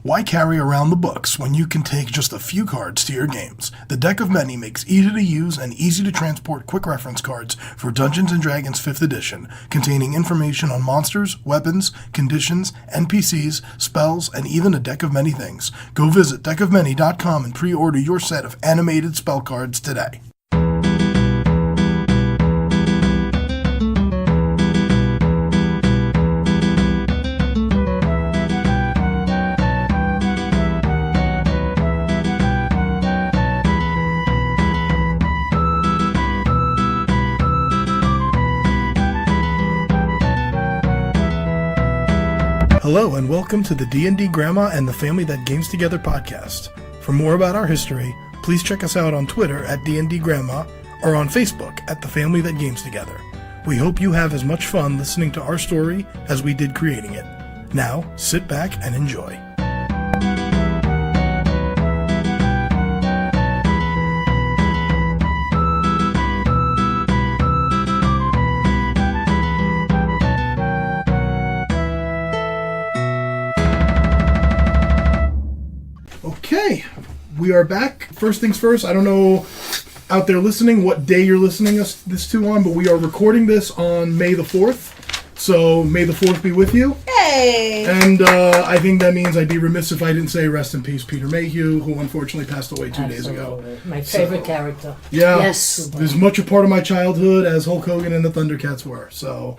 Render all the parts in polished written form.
Why carry around the books when you can take just a few cards to your games? The Deck of Many makes easy-to-use and easy-to-transport quick reference cards for Dungeons & Dragons 5th Edition, containing information on monsters, weapons, conditions, NPCs, spells, and even a deck of many things. Go visit deckofmany.com and pre-order your set of animated spell cards today. Hello and welcome to the D&D Grandma and the Family That Games Together podcast. For more about our history, please check us out on Twitter at D&D Grandma or on Facebook at the Family That Games Together. We hope you have as much fun listening to our story as we did creating it. Now, sit back and enjoy. Okay, we are back. First things first, I don't know out there listening what day you're listening this to on, but we are recording this on May the 4th. So May the 4th be with you. Hey! And I think that means I'd be remiss if I didn't say rest in peace Peter Mayhew, who unfortunately passed away 2 days ago. My favorite character. Yeah, Yes. as much a part of my childhood as Hulk Hogan and the Thundercats were. So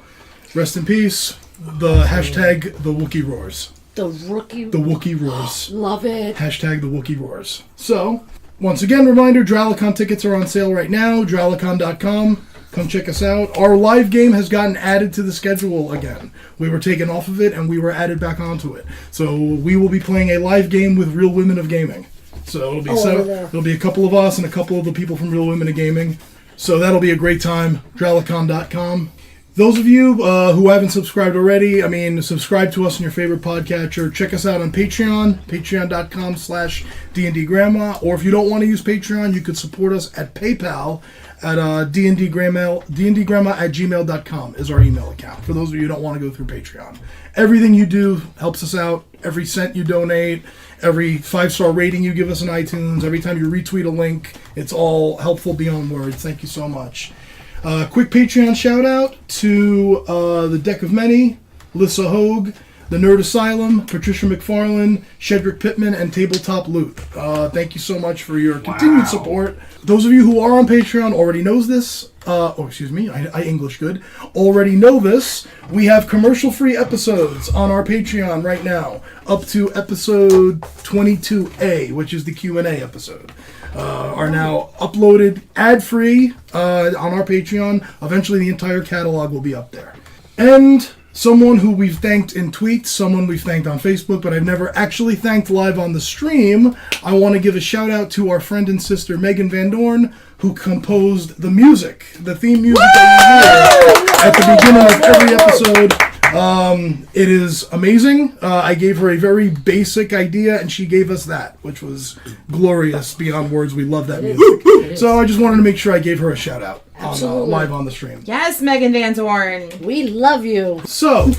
rest in peace. The hashtag the Wookiee roars. The Wookiee roars. Love it. Hashtag the Wookiee roars. So, once again, reminder, Drowlicon tickets are on sale right now, drowlicon.com. Come check us out. Our live game has gotten added to the schedule again. We were taken off of it, and we were added back onto it. So, we will be playing a live game with Real Women of Gaming. So, it'll be a couple of us and a couple of the people from Real Women of Gaming. So, that'll be a great time. Drowlicon.com. Those of you who haven't subscribed already, subscribe to us in your favorite podcatcher. Check us out on Patreon, patreon.com/D&D Grandma. Or if you don't want to use Patreon, you could support us at PayPal at dndgrandma@gmail.com is our email account. For those of you who don't want to go through Patreon. Everything you do helps us out. Every cent you donate, every 5-star rating you give us on iTunes, every time you retweet a link, it's all helpful beyond words. Thank you so much. Quick Patreon shout out to the Deck of Many, Lissa Hogue, the Nerd Asylum, Patricia McFarlane, Shedrick Pittman, and Tabletop Loot. Thank you so much for your continued support. Those of you who are on Patreon already knows this. I English good. Already know this. We have commercial-free episodes on our Patreon right now, up to episode 22A, which is the Q&A episode. Are now uploaded ad-free on our Patreon. Eventually the entire catalog will be up there. And someone who we've thanked in tweets, someone we've thanked on Facebook, but I've never actually thanked live on the stream. I want to give a shout out to our friend and sister Megan Van Dorn, who composed the music, the theme music that you hear at the beginning of every episode. It is amazing. I gave her a very basic idea, and she gave us that, which was glorious beyond words. We love that music. So I just wanted to make sure I gave her a shout out live on the stream. Yes, Megan Van Dorn. We love you. So,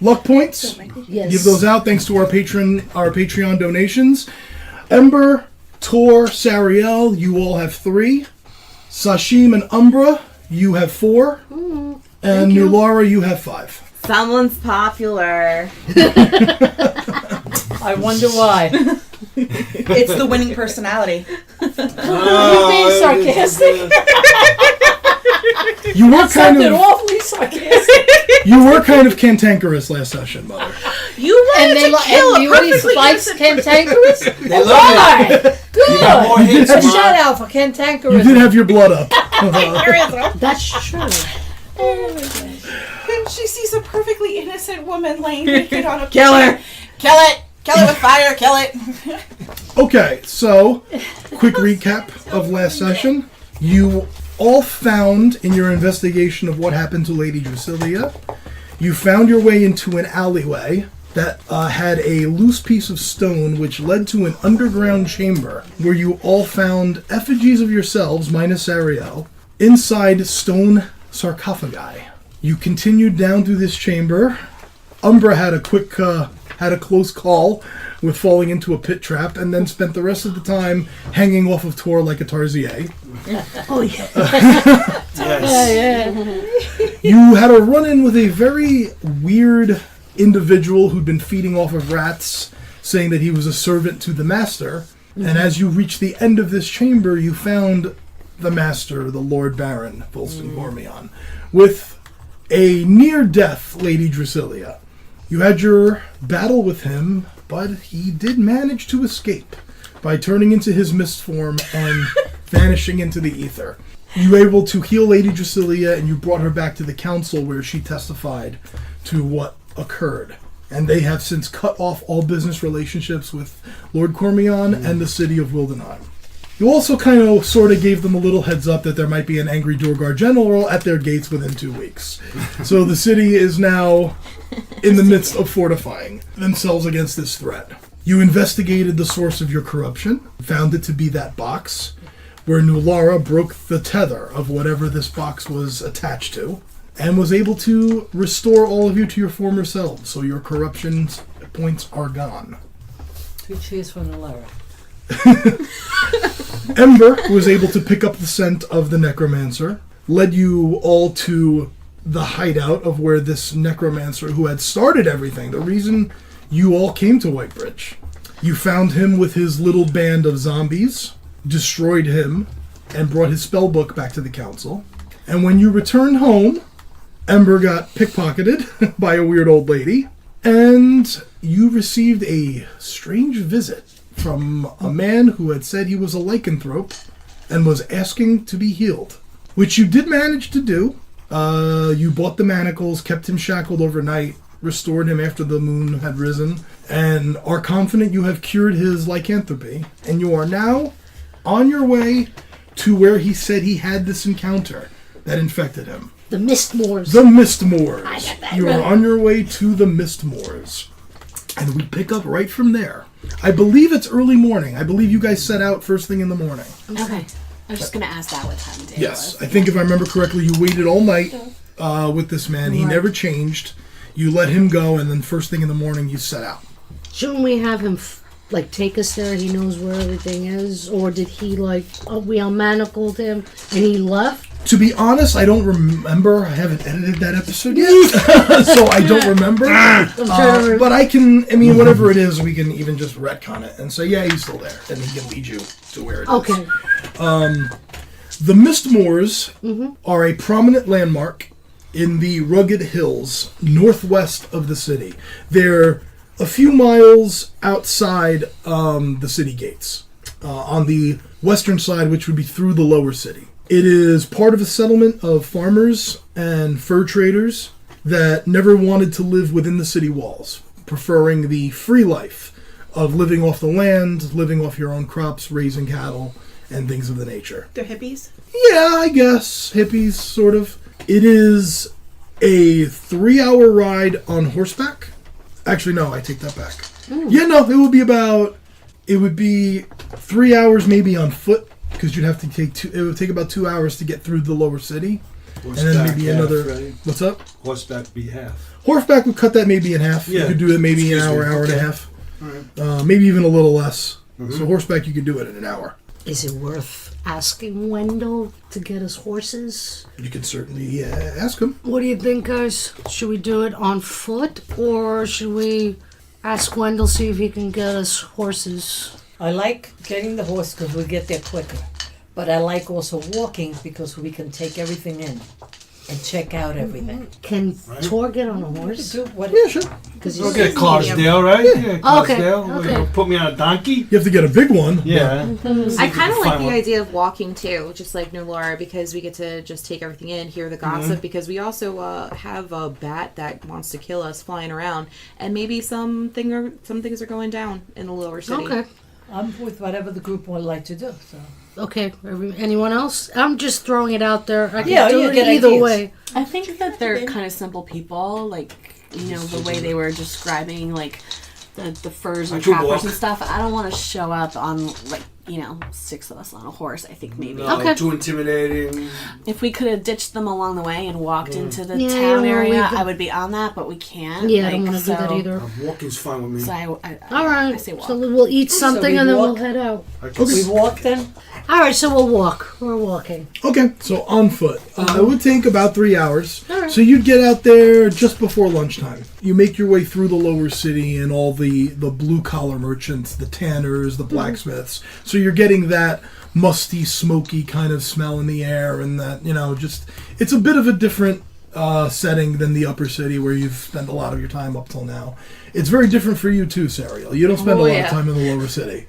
luck points. Yes. Give those out thanks to our Patreon donations. Ember, Tor, Sariel, you all have 3. Sashim and Umbra, you have 4. And Nulara, you have 5. Someone's popular. I wonder why. It's the winning personality. You're being sarcastic. You were kind of awfully sarcastic. You were kind of cantankerous last session, Mother. You wanted to kill a perfectly innocent cantankerous? They love it. Good. You got more hits, A Mom. shout out for cantankerous. You did have your blood up. That's true. She sees a perfectly innocent woman laying naked on a Kill her. Kill it! Kill it with fire! Kill it! Okay, so quick recap of last session. You all found in your investigation of what happened to Lady Drasilia, you found your way into an alleyway that had a loose piece of stone which led to an underground chamber where you all found effigies of yourselves, minus Ariel, inside stone sarcophagi. You continued down through this chamber. Umbra had a quick had a close call with falling into a pit trap, and then spent the rest of the time hanging off of Tor like a Tarsier. Oh, yeah. Yes. You had a run-in with a very weird individual who'd been feeding off of rats, saying that he was a servant to the master. And as you reached the end of this chamber, you found the master, the Lord Baron, Volston Gormion, with a near-death Lady Drasilia. You had your battle with him, but he did manage to escape by turning into his mist form and vanishing into the ether. You were able to heal Lady Drasilia, and you brought her back to the council where she testified to what occurred. And they have since cut off all business relationships with Lord Cormion and the city of Wildenheim. You also kind of sort of gave them a little heads up that there might be an angry Dorgar general at their gates within 2 weeks. So the city is now in the midst of fortifying themselves against this threat. You investigated the source of your corruption, found it to be that box, where Nulara broke the tether of whatever this box was attached to, and was able to restore all of you to your former selves, so your corruption points are gone. 2 cheers for Nulara. Ember was able to pick up the scent of the necromancer, led you all to the hideout of where this necromancer who had started everything, the reason you all came to Whitebridge. You found him with his little band of zombies, destroyed him, and brought his spellbook back to the council. And when you returned home, Ember got pickpocketed by a weird old lady, and you received a strange visit from a man who had said he was a lycanthrope and was asking to be healed, which you did manage to do. You bought the manacles, kept him shackled overnight, restored him after the moon had risen, and are confident you have cured his lycanthropy, and you are now on your way to where he said he had this encounter that infected him. The Mistmoors. The Mistmoors. I got that You right. are on your way to the Mistmoors. And we pick up right from there. I believe it's early morning. I believe you guys set out first thing in the morning. Okay. I was just going to ask that what time of day Yes. it I was. think if I remember correctly, you waited all night with this man. He never changed. You let him go, and then first thing in the morning, you set out. Shouldn't we have him, take us there? He knows where everything is? Or did he, we unmanacled him and he left? To be honest, I don't remember. I haven't edited that episode yet, so I don't remember. But I can, whatever it is, we can even just retcon it and say, yeah, he's still there, and he can lead you to where it is. Okay. The Mistmoors are a prominent landmark in the rugged hills northwest of the city. They're a few miles outside the city gates, on the western side, which would be through the lower city. It is part of a settlement of farmers and fur traders that never wanted to live within the city walls, preferring the free life of living off the land, living off your own crops, raising cattle, and things of the nature. They're hippies. Yeah, I guess. Hippies, sort of. It is a 3-hour ride on horseback. Actually, no, I take that back. Yeah, no, it would be 3 hours maybe on foot, because you'd have to it would take about 2 hours to get through the lower city. Horseback, And then maybe half, another... right? What's up? Horseback be half. Horseback would cut that maybe in half. Yeah. You could do it maybe an Excuse hour, me. hour and a Okay. half. All right. Maybe even a little less. So horseback, you could do it in an hour. Is it worth asking Wendell to get us horses? You could certainly ask him. What do you think, guys? Should we do it on foot, or should we ask Wendell, see if he can get us horses? I like getting the horse because we get there quicker. But I like also walking because we can take everything in and check out everything. Can Tor get on a horse? Do what Yeah, sure. Because We'll get Clarksdale, right? Yeah, Clarksdale. okay. Put me on a donkey. You have to get a big one. Yeah. I kind of like Fine the one. idea of walking too, just like Nulara, because we get to just take everything in, hear the gossip, because we also have a bat that wants to kill us flying around, and maybe some things are going down in the lower city. Okay. I'm with whatever the group would like to do. So Okay. Anyone else? I'm just throwing it out there. I can Yeah, do you it get either ideas. way. I think that they're kind of simple people, the way they were describing, the furs and I could trappers walk. and stuff. I don't want to show up on, 6 of us on a horse, I think maybe. No, Okay. too intimidating. If we could have ditched them along the way and walked into the Yeah, you town don't wanna area, leave them. I would be on that, but we can't. Yeah, I don't want to do that either. Walking's fine with me. So All I right, say walk. so we'll eat something we and then we'll walk? head out. I can We walk then? All right, so we'll walk. We're walking. Okay, so on foot. It would take about 3 hours. All right. So you'd get out there just before lunchtime. You make your way through the lower city and all the blue-collar merchants, the tanners, the blacksmiths. So you're getting that musty, smoky kind of smell in the air, and that, just... It's a bit of a different setting than the upper city where you've spent a lot of your time up till now. It's very different for you too, Sariel. You don't spend a lot of time in the lower city.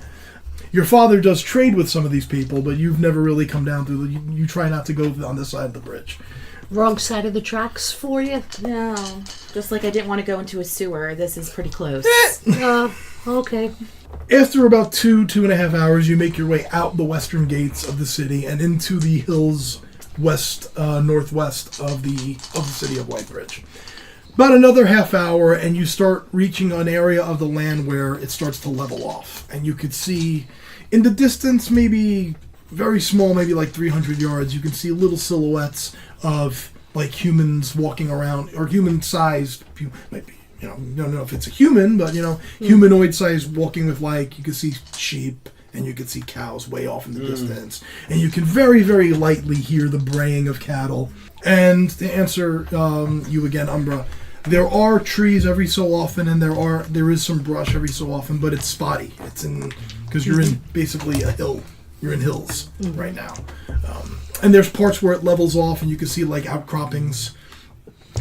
Your father does trade with some of these people, but you've never really come down through you try not to go on this side of the bridge. Wrong side of the tracks for you? No. Just like I didn't want to go into a sewer, this is pretty close. Okay. After about 2.5 hours, you make your way out the western gates of the city and into the hills northwest of the city of Whitebridge. About another half hour, and you start reaching an area of the land where it starts to level off, and you could see in the distance, maybe very small, maybe like 300 yards, you can see little silhouettes of like humans walking around, or human-sized, maybe, you don't know if it's a human, but humanoid-sized walking with, like, you can see sheep and you can see cows way off in the distance, and you can very, very lightly hear the braying of cattle. And to answer you again, Umbra, there are trees every so often, and there is some brush every so often, but it's spotty. It's because you're in basically a hill. You're in hills right now, and there's parts where it levels off, and you can see like outcroppings.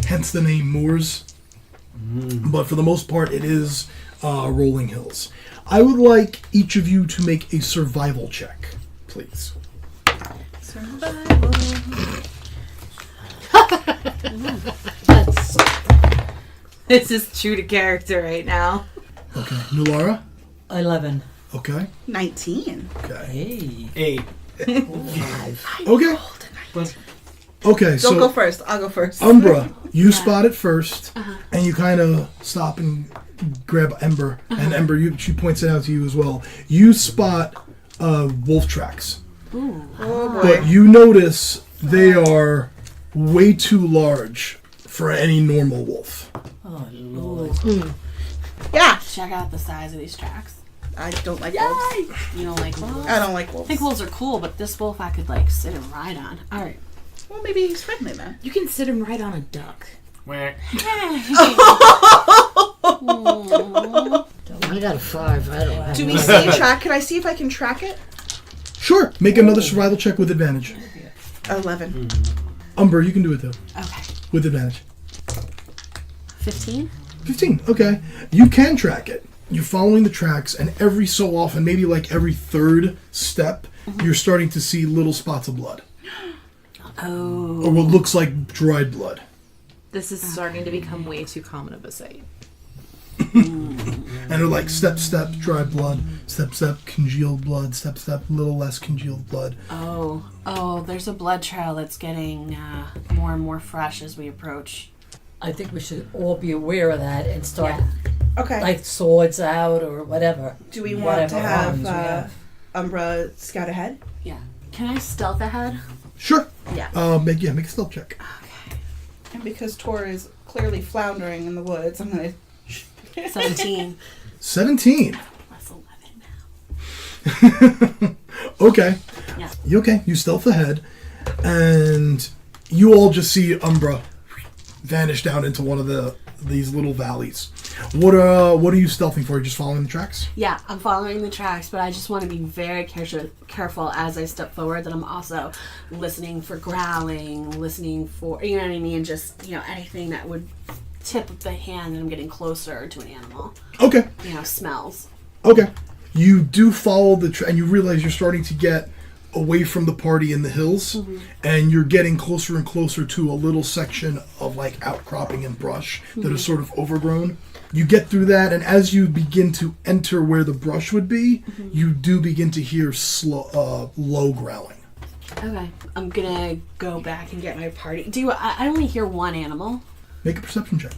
Hence the name Moors. But for the most part, it is rolling hills. I would like each of you to make a survival check, please. Survival. This is true to character right now. Okay, Nulara. 11. Okay. 19. Okay. Hey. 8. Okay. Okay. Don't So go first. I'll go first. Umbra, you spot it first, and you kind of stop and grab Ember, and Ember, she points it out to you as well. You spot wolf tracks, Oh boy. but you notice they are way too large for any normal wolf. Oh, Lord. Yeah. Check out the size of these tracks. I don't like wolves. You don't like wolves? I don't like I wolves. think wolves are cool, but this wolf I could sit and ride on. All right. Well, maybe he's friendly then. You can sit him right on a duck. I got a 5. I don't have Do we see track? Can I see if I can track it? Sure. Make another survival check with advantage. 11. Umber, you can do it though, Okay. with advantage. 15? 15. Okay. You can track it. You're following the tracks, and every so often, maybe like every third step, you're starting to see little spots of blood. Oh. Or what looks like dried blood. This is starting to become way too common of a sight. And they're like step, step, dried blood, step, step, congealed blood, step, step, little less congealed blood. Oh, there's a blood trail that's getting more and more fresh as we approach. I think we should all be aware of that and start, Okay. like, swords out or whatever. Do we want to Whatever arms we have have. Umbra scout ahead? Yeah. Can I stealth ahead? Sure. Yeah. Make a stealth check. And because Tor is clearly floundering in the woods, I'm going 17. 17. Plus 11 now. Okay. Yeah. You okay? You stealth ahead, and you all just see Umbra vanish down into one of these little valleys. What are you stealthing for? Just following the tracks? Yeah, I'm following the tracks, but I just want to be very careful as I step forward that I'm also listening for growling, listening for, you know what I mean? Just, anything that would tip of the hand that I'm getting closer to an animal. Okay. Smells. Okay. You do follow and you realize you're starting to get away from the party in the hills, and you're getting closer and closer to a little section of like outcropping and brush that is sort of overgrown. You get through that, and as you begin to enter where the brush would be, you do begin to hear low growling. Okay, I'm gonna go back and get my party. I only hear one animal. Make a perception check.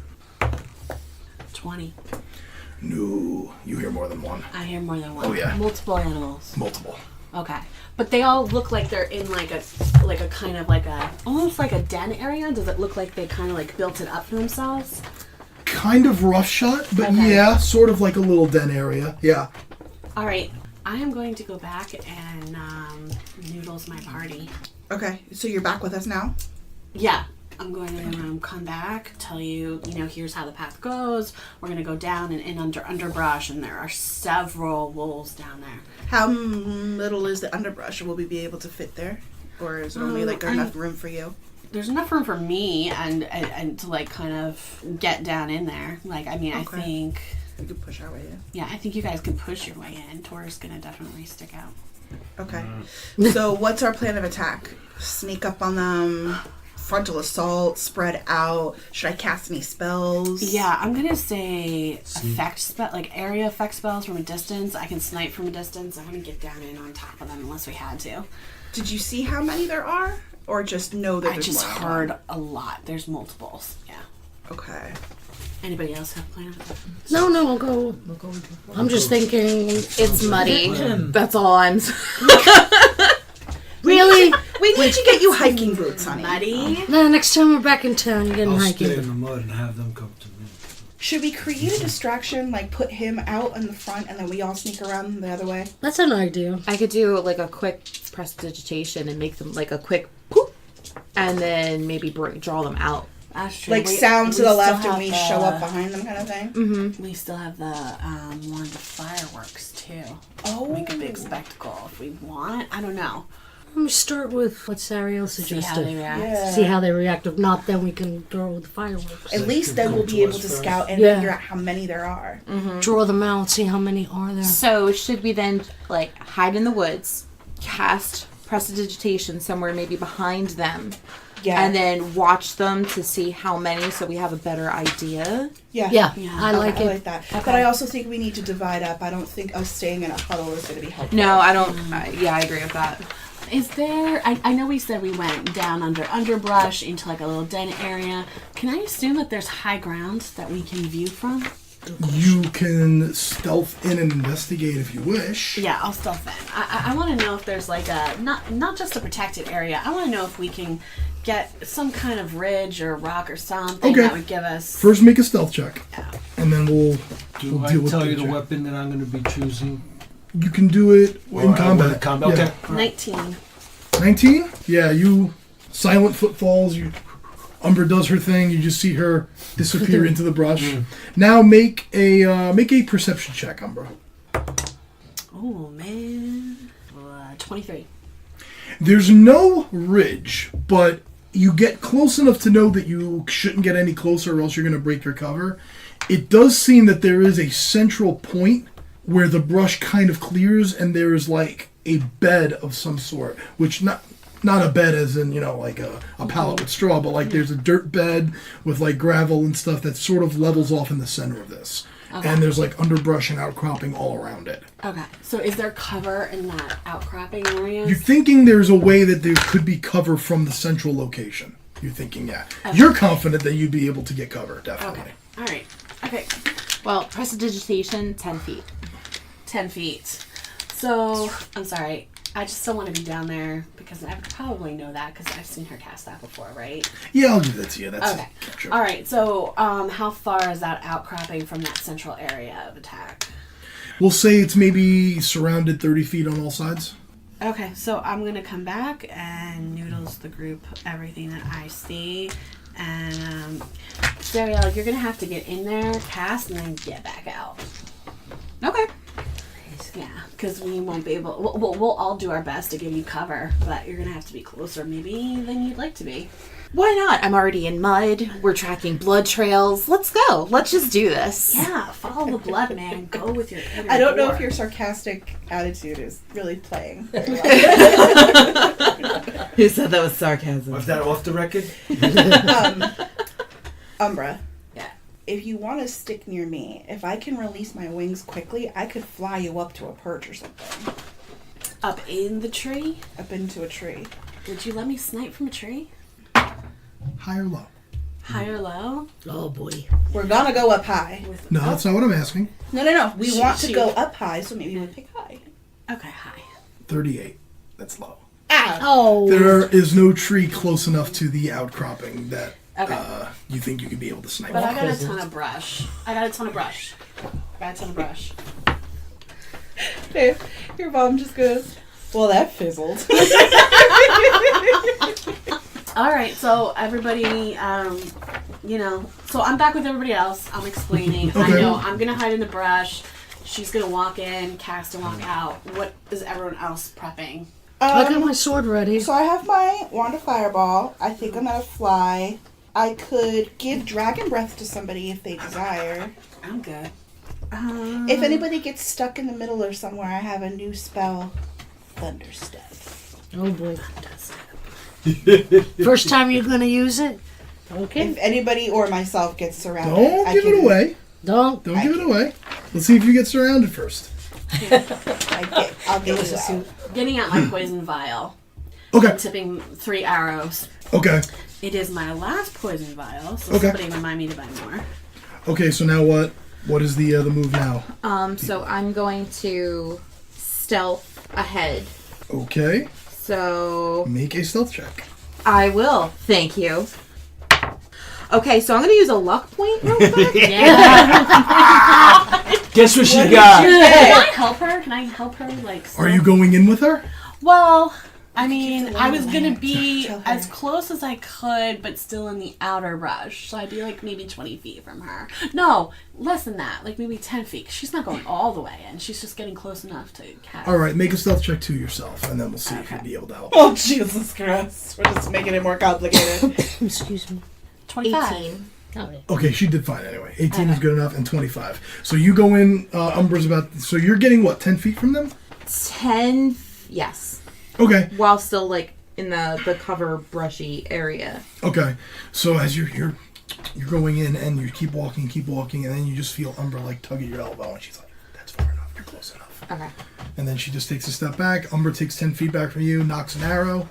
20. No, you hear more than one. I hear more than one. Oh, yeah. Multiple animals. Multiple. Okay. But they all look like they're in like a kind of like a almost like a den area. Does it look like they kind of like built it up for themselves? Kind of rough shot, but Okay. yeah, sort of like a little den area. Yeah. All right. I am going to go back and noodles my party. Okay, so you're back with us now? Yeah. I'm going to come back, tell you, here's how the path goes. We're going to go down and in under underbrush, and there are several wolves down there. How little is the underbrush? Will we be able to fit there? Or is it only like enough room for you? There's enough room for me and to like kind of get down in there. Like, I mean, I Okay. think, We could push our way in. yeah, I think you guys can push your way in. Tor's going to definitely stick out. Okay. So what's our plan of attack? Sneak up on them? Frontal assault? Spread out? Should I cast any spells? Yeah, I'm gonna say area effect spells from a distance. I can snipe from a distance. I'm gonna get down in on top of them unless we had to. Did you see how many there are? Or just know that I there's just more? heard a lot. There's multiples. Yeah. Okay. Anybody else have plans? No, I'll go. I'm just thinking. It's muddy. That's all I'm saying. Really? We need to get you hiking boots, honey. Muddy. No, next time we're back in town, you're getting I'll hiking. stay in the mud and have them come to me. Should we create a distraction, like put him out in the front and then we all sneak around the other way? That's an idea. I could do like a quick prestidigitation and make them like a quick poop, and then maybe draw them out. That's true. Like sound to the left and we show up behind them kind of thing? Mm-hmm. We still have the one of the fireworks too. Oh. Make a big spectacle if we want. I don't know. Let me start with what Sariel See how suggested. they react. Yeah. See how they react. If not, then we can throw the fireworks. At least then we'll be able to scout and Yeah. figure out how many there are. Draw them out. See how many are there. So should we then like hide in the woods, cast prestidigitation somewhere maybe behind them, Yeah. and then watch them to see how many, so we have a better idea? Yeah. Yeah, Yeah. I like I it. like that. But I also think we need to divide up. I don't think us staying in a huddle is going to be helpful. No, I don't. Yeah, I agree with that. Is there? I know we said we went down under underbrush into like a little den area. Can I assume that there's high ground that we can view from? You can stealth in and investigate if you wish. Yeah, I'll stealth in. I want to know if there's like a not just a protected area. I want to know if we can get some kind of ridge or rock or something Okay. that would give us. First, make a stealth check, Yeah. and then we'll Do we'll I deal with tell you the check. weapon that I'm going to be choosing? You can do it Or in I combat. will combat. Yeah. Okay. 19. 19? Yeah, you silent footfalls. Umber does her thing. You just see her disappear into the brush. Now make a perception check, Umber. Oh man. 23. There's no ridge, but you get close enough to know that you shouldn't get any closer or else you're going to break your cover. It does seem that there is a central point where the brush kind of clears and there is like a bed of some sort, which not a bed as in, like a pallet with straw, but like there's a dirt bed with like gravel and stuff that sort of levels off in the center of this. Okay. And there's like underbrush and outcropping all around it. Okay. So is there cover in that outcropping area? You're thinking there's a way that there could be cover from the central location. You're thinking, yeah. Okay. You're confident that you'd be able to get cover, definitely. Okay. All right. Okay. Well, prestidigitation, 10 feet. 10 feet. So, I'm sorry. I just still want to be down there because I probably know that because I've seen her cast that before, right? Yeah, I'll give that to you. That's Okay. Sure. All right. So, how far is that outcropping from that central area of attack? We'll say it's maybe surrounded 30 feet on all sides. Okay. So, I'm going to come back and noodles the group everything that I see. And, Sariel, you're going to have to get in there, cast, and then get back out. Okay. Yeah, because we won't be able. We'll all do our best to give you cover, but you're gonna have to be closer, maybe, than you'd like to be. Why not? I'm already in mud. We're tracking blood trails. Let's go. Let's just do this. Yeah, follow the blood, man. Go with your inner I don't know core. if your sarcastic attitude is really playing. Who said that was sarcasm? Was that off the record? Umbra. Yeah. If you want to stick near me, if I can release my wings quickly, I could fly you up to a perch or something. Up in the tree? Up into a tree. Would you let me snipe from a tree? High or low? High or low? Oh boy. We're gonna go up high. No, that's not what I'm asking. No. We want to Shoot. go up high, so maybe we'll pick high. Okay, high. 38. That's low. Ah. Oh. There is no tree close enough to the outcropping that Okay. you think you could be able to snipe. But I off. got a ton of brush. Dave, your mom just goes, well, that fizzled. All right, so everybody, so I'm back with everybody else. I'm explaining. I Okay. know I'm going to hide in the brush. She's going to walk in, cast, and walk out. What is everyone else prepping? I got my sword ready. So I have my wand of fireball. I think I'm gonna fly. I could give dragon breath to somebody if they desire. I'm good. If anybody gets stuck in the middle or somewhere, I have a new spell, Thunderstep. Oh boy. First time you're gonna use it? Okay. If anybody or myself gets surrounded, Don't give it away. Don't. Don't give it away. Let's see if you get surrounded first. I'll get it out. Getting out my poison vial. Okay. Tipping 3 arrows. Okay. It is my last poison vial, so Okay. somebody remind me to buy more. Okay. So now what? What is the move now? So I'm going to stealth ahead. Okay. So Make a stealth check. I will. Thank you. Okay, so I'm going to use a luck point real quick. Guess what she got? Can I help her? Can I help her? Are you going in with her? Well, I mean, I was gonna be Tell her. as close as I could, but still in the outer brush. So I'd be like maybe 20 feet from her. No, less than that. Like maybe 10 feet. 'Cause she's not going all the way in. She's just getting close enough to cast. All right. Make a stealth check to yourself, and then we'll see if you'll be able to help. Oh, Jesus Christ. We're just making it more complicated. Excuse me. 25. 18. Oh, yeah. Okay, she did fine anyway. 18 is good enough, and 25. So you go in. Umber's about. So you're getting what? 10 feet from them? 10, yes. Okay. While still, like, in the cover brushy area. Okay. So as you're going in, and you keep walking, and then you just feel Umber like tug at your elbow, and she's like, "That's far enough. You're close enough." Okay. And then she just takes a step back. Umber takes 10 feet back from you, knocks an arrow.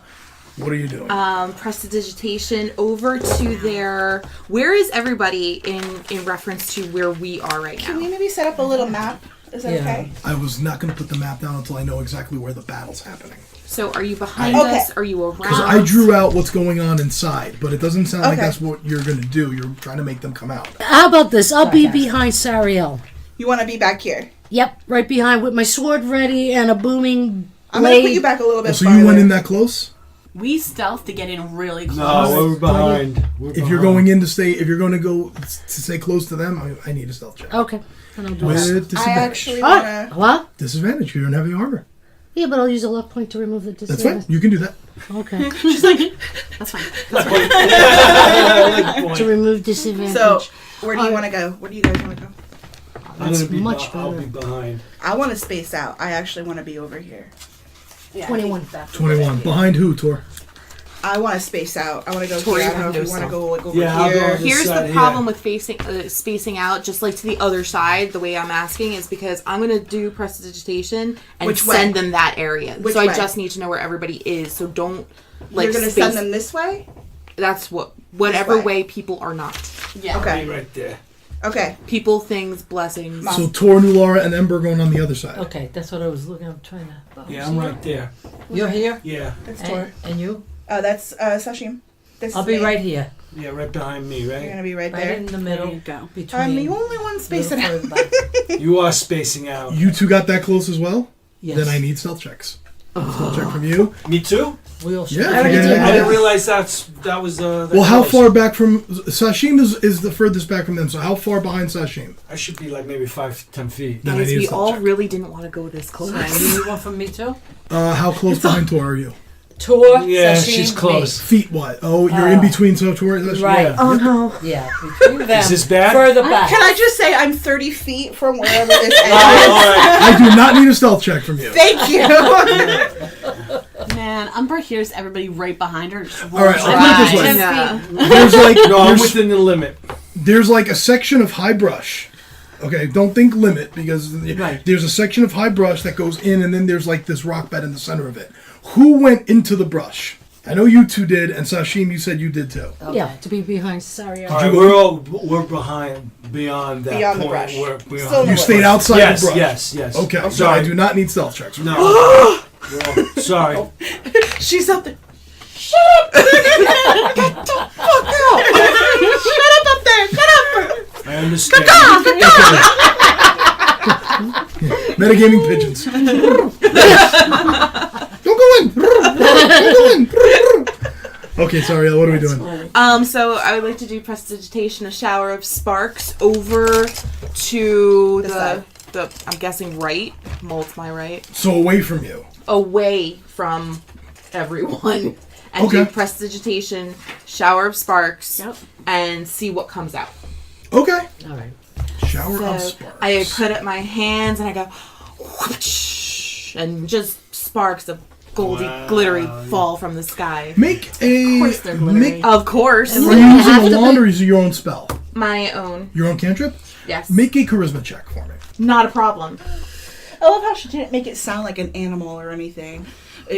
What are you doing? Prestidigitation over to their... Where is everybody in reference to where we are right Can we now? maybe set up a little map? Is that Yeah. okay? I was not going to put the map down until I know exactly where the battle's happening. So are you behind Okay. us? Are you around? Because I drew out what's going on inside, but it doesn't sound like Okay. that's what you're going to do. You're trying to make them come out. How about this? I'll be behind Sariel. You want to be back here? Yep, right behind with my sword ready and a booming I'm going to put blade. you back a little bit So farther. you went in that close? We stealth to get in really close. No, we're behind. If you're going in to stay, if you're going to go to stay close to them, I need a stealth check. Okay, then I'll do With that. I disadvantage. actually want to... What? Disadvantage. You don't have any armor. Yeah, but I'll use a luck point to remove the That's disadvantage. fine. You can do that. Okay, That's fine. to remove disadvantage. So, where do you want to go? Where do you guys want to go? I'm That's gonna be much I'll better. be behind. I want to space out. I actually want to be over here. Yeah, 21. I think that's a good 21. idea. Behind who, Tor? I want to space out. I want to go Tori, here. I you don't know have if no you want to stuff. go like over Yeah, I'll go here. on this Here's side the here. problem with spacing out, just like to the other side. The way I'm asking is because I'm going to do prestidigitation and Which way? send them that area. Which so I way? just need to know where everybody is. So don't like You're going to space. send them this way? That's whatever This way. way people are not. Yeah. Okay. Be right there. Okay. People, things, blessings. So Tor, Nulara, and Ember going on the other side. Okay, that's what I was looking. I'm trying to. Yeah, I'm right there. You're here, Yeah, That's Tor. and you? That's Sashim. This I'll is be me. right here, yeah, right behind me, You're right? going to be right right there. in the There middle. you go. Between. I'm the only one spacing out. further back. You are spacing out. You two got that close as well? Yes. Then I need stealth checks. Stealth check from you. Me too? We all should. Yeah, I already if you did. get I it. didn't realize that was Well, how far back from... Sashim is the furthest back from them, so how far behind Sashim? I should be like maybe 5-10 feet. Then I Guys, need a we stealth all check. really didn't want to go this close. You need one from me too? How close behind Tor are you? Tor, Yeah, Sashim, she's close. Feet what? Oh, you're in between so Tor and Sashim? Right. Yeah. Oh no. Yeah, between them. Is this bad? Further back. Can I just say I'm 30 feet from wherever this Oh, ends? all right. I do not need a stealth check from you. Thank you. Man, Umber hears everybody right behind her. Just All right, I'll put it this way. Yeah. There's like No, I'm there's, within the limit. there's like a section of high brush. Okay, don't think limit because Right. there's a section of high brush that goes in, and then there's like this rock bed in the center of it. Who went into the brush? I know you two did, and Sashim, you said you did too. Yeah, to be behind Saria. All right, we're behind, beyond that Beyond the point. brush. We're Still beyond in You the stayed brush. outside Yes, the brush. yes. Okay, so Sorry. I do not need stealth checks. No. Well, sorry. She's up there. Shut up! Get the fuck out! Shut up up there! Shut up! I understand. Metagaming pigeons. Don't go in. Don't go in. Okay, sorry. What are we doing? So I would like to do prestidigitation, a shower of sparks over to the I'm guessing right. Mold's my right. So away from you. Away from everyone. And Okay. do prestidigitation, shower of sparks, Yep. and see what comes out. Okay. All right. Shower of So sparks. I put up my hands and I go, whoosh, and just sparks of goldy, glittery fall from the sky. Make a. Of course they're glittery. Of course, Are you have using to a wand or using your own spell? my own. Your own cantrip? Yes, Make a charisma check for me. not a problem. I love how she didn't make it sound like an animal or anything.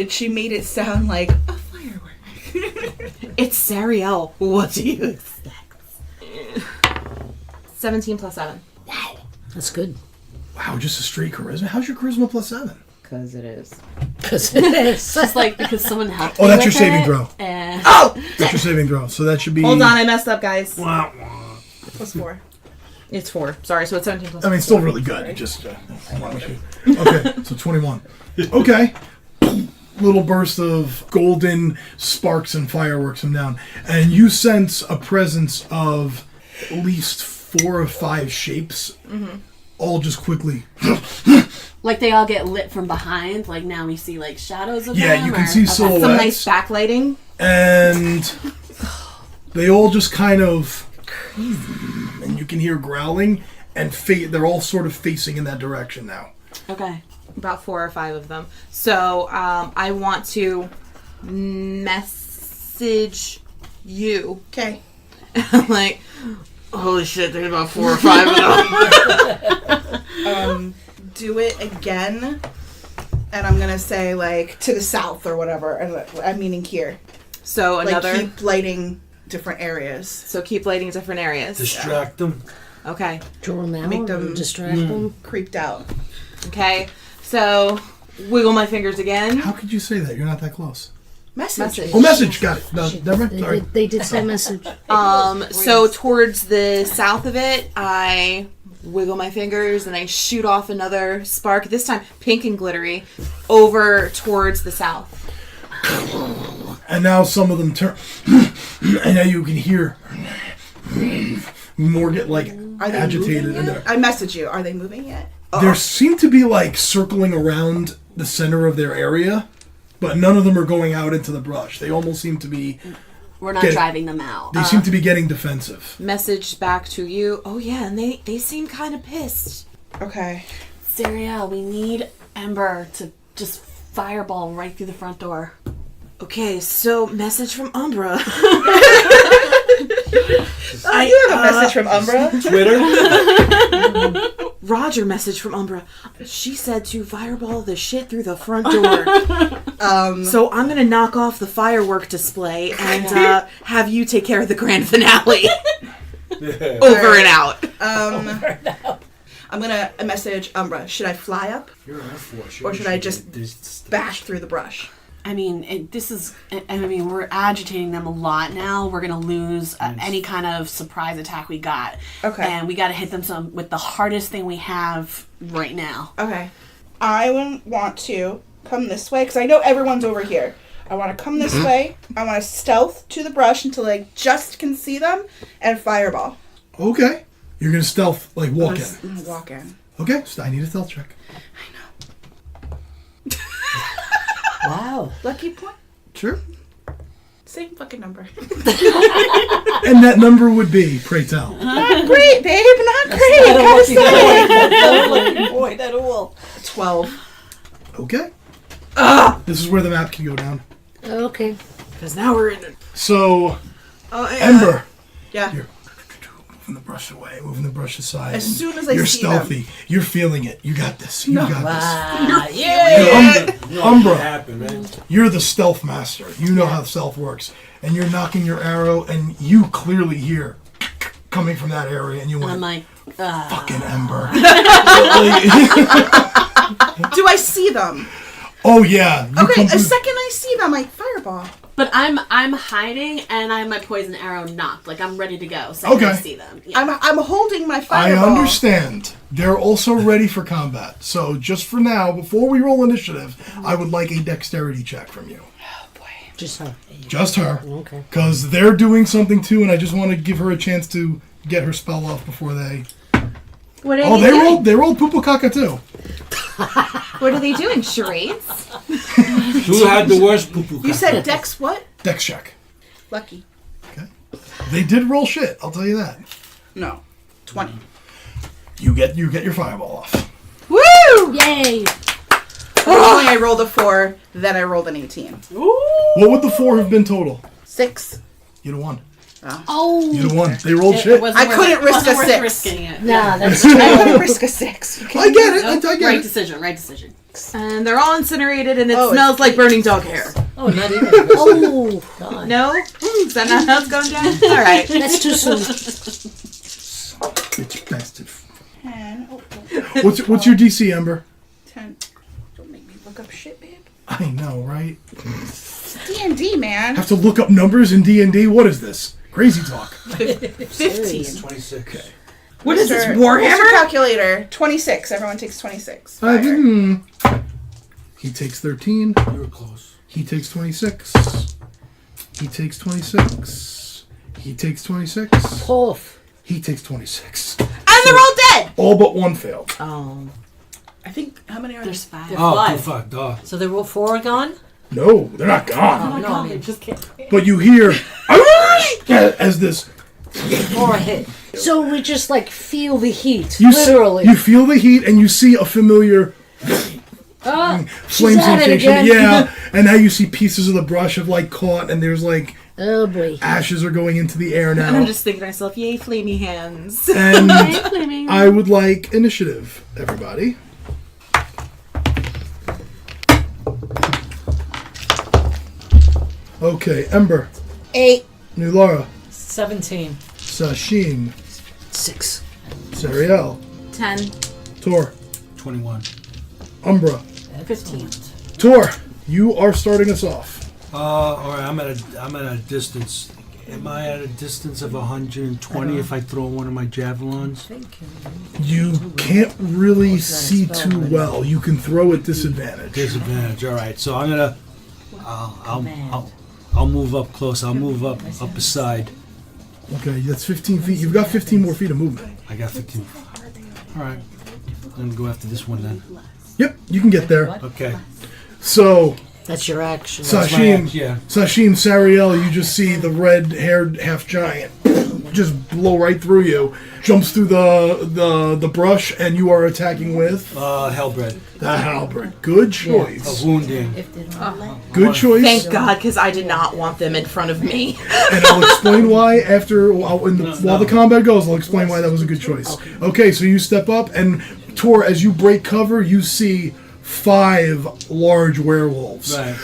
She made it sound like a firework. It's Sariel. What do you expect? 17 plus 7. Wow. That's good. Wow, just a straight charisma? How's your charisma plus 7? Because it is. Because it is. Just like because someone helped. Oh, me that's your with saving it, throw. And That's your saving throw. So that should be. Hold on, I messed up, guys. Wah, wah. Plus 4. It's 4. Sorry, so it's 17 plus I mean, still really good. It just. Okay, so 21. Okay. Little burst of golden sparks and fireworks come down. And you sense a presence of at least 4 or 5 shapes. All just quickly. like they all get lit from behind. Like now we see like shadows of Yeah, them. you can or- see okay. silhouettes. Some nice backlighting. And they all just kind of. And you can hear growling. And they're all sort of facing in that direction now. Okay. About 4 or 5 of them. So I want to message you. Okay. I'm like, holy shit, there's about 4 or 5 of them. Do it again. And I'm going to say, like, to the south or whatever. And I'm meaning here. So another. Like, keep lighting different areas. So keep lighting different areas. Distract them. Okay. Draw them out. Make them- or distract them. Creeped out. Okay. So wiggle my fingers again. How could you say that? You're not that close. Message. Oh, message. Got it. No, never mind. They Sorry. did, they did say message. So towards the south of it, I wiggle my fingers and I shoot off another spark, this time pink and glittery, over towards the south. And now some of them turn. And now you can hear more get like Are they agitated. moving And yet? I message you. Are they moving yet? there seem to be like circling around the center of their area, but none of them are going out into the brush. They almost seem to be. We're not Get it. driving them out. They seem to be getting defensive. Message back to you. Oh yeah, and they seem kind of pissed. Okay. Sariel, we need Ember to just fireball right through the front door. Okay, so message from Umbra. You have a message from Umbra? Twitter. Roger, message from Umbra. She said to fireball the shit through the front door. So I'm gonna knock off the firework display and have you take care of the grand finale. Over and out. I'm gonna message Umbra. Should I fly up? You're an F-Force. Or should I just bash through the brush? I mean, we're agitating them a lot now. We're gonna lose any kind of surprise attack we got. Okay. And we gotta hit them with the hardest thing we have right now. Okay. I want to come this way, because I know everyone's over here. I want to come this way. I want to stealth to the brush until I just can see them, and fireball. Okay. You're gonna stealth like walk in. I'm gonna walk in. Okay. So I need a stealth check. Wow. Lucky point? Sure. Same fucking number. And that number would be, pray tell. Not great, babe. Not great. Gotta say. Not a lucky point at all. 12. Okay. This is where the map can go down. Okay. Because now we're in. So, Oh, yeah. Ember. Yeah. Here. moving the brush away, moving the brush aside. As and soon as I you're see stealthy. You're feeling it. You got this. You got this. Ah, You yeah. know Umbra. what happened, man. You're the stealth master. You know how stealth works. And you're knocking your arrow, and you clearly hear coming from that area, and you And I'm went, like, fucking Ember. Do I see them? Oh, yeah. You Okay, come a through- second I see them, I fireball. but I'm hiding and I have my poison arrow knocked. Like I'm ready to go. So I can Okay. see them. Yeah. I'm holding my I fireball. understand. They're also ready for combat. So just for now, before we roll initiative, I would like a dexterity check from you. Just her. Just her. Okay. Because they're doing something too, and I just want to give her a chance to get her spell off before they... What are Oh, they doing? they rolled Pupukaka too. What are they doing? Charades? Who had the worst poo-poo? You said Dex what? Dex check. Lucky. They did roll shit, I'll tell you that. No. 20. You get your fireball off. Woo! Yay! Originally I rolled a 4, then I rolled an 18. What would the 4 have been total? 6. You'd have won. Oh! You'd have won. They rolled It shit. wasn't I worth couldn't it. risk Wasn't a worth 6. risking it. Nah, that's I wouldn't risk a 6. I get it. I get Right it. decision. Right decision. And they're all incinerated, and it Oh, smells like burning dog hair. Oh, not even. Oh! God. No? Is that not how it's going down? All right. That's too soon. Bitch bastard. 10. What's your DC, Ember? 10. Don't make me look up shit, babe. I know, right? D&D, man. Have to look up numbers in D&D? What is this? Crazy talk. 15. 26. What is this, Mr. Warhammer? Calculator. 26. Everyone takes 26. I Fire. didn't. He takes 13. You were close. He takes 26. He takes 26. He takes 26. Poof. He takes 26. And they're all dead! All but one failed. Oh. I think, how many are There's 5. They're Oh, five. fuck, dog. So they were 4 gone? No, they're not gone. No, I mean, just kidding. But you hear as this. 4 hit. So we just like feel the heat, You literally. you feel the heat and you see a familiar flame she's at it sensation. again. Yeah, and now you see pieces of the brush have like caught, and there's like Oh boy. ashes are going into the air And now. I'm just thinking to myself, yay, flamey hands. And I would like initiative, everybody. Okay, Ember, 8. Nulara, 17. Sashim, 6. Sariel, 10. Tor, 21. Umbra. 15. Tor, you are starting us off. Alright, I'm at a distance. Am I at a distance of 120 if I throw one of my javelins? You can't really see too well. You can throw at disadvantage. Disadvantage. Alright, so I'm gonna I'll move up close. I'll move up aside. Okay, that's 15 feet. You've got 15 more feet of movement. I got 15. Alright. I'm gonna go after this one then. Yep, you can get there. Okay. So, That's your action. Sashim, Yeah. Sashim, Sariel, you just see the red-haired half-giant just blow right through you, jumps through the brush, and you are attacking with Hellbred. the halberd. Good A choice. wounding. Good choice. Thank God, because I did not want them in front of me. And I'll explain why while the combat goes. I'll explain why that was a good choice. Okay, so you step up, and Tor, as you break cover, you see 5 large werewolves. Right.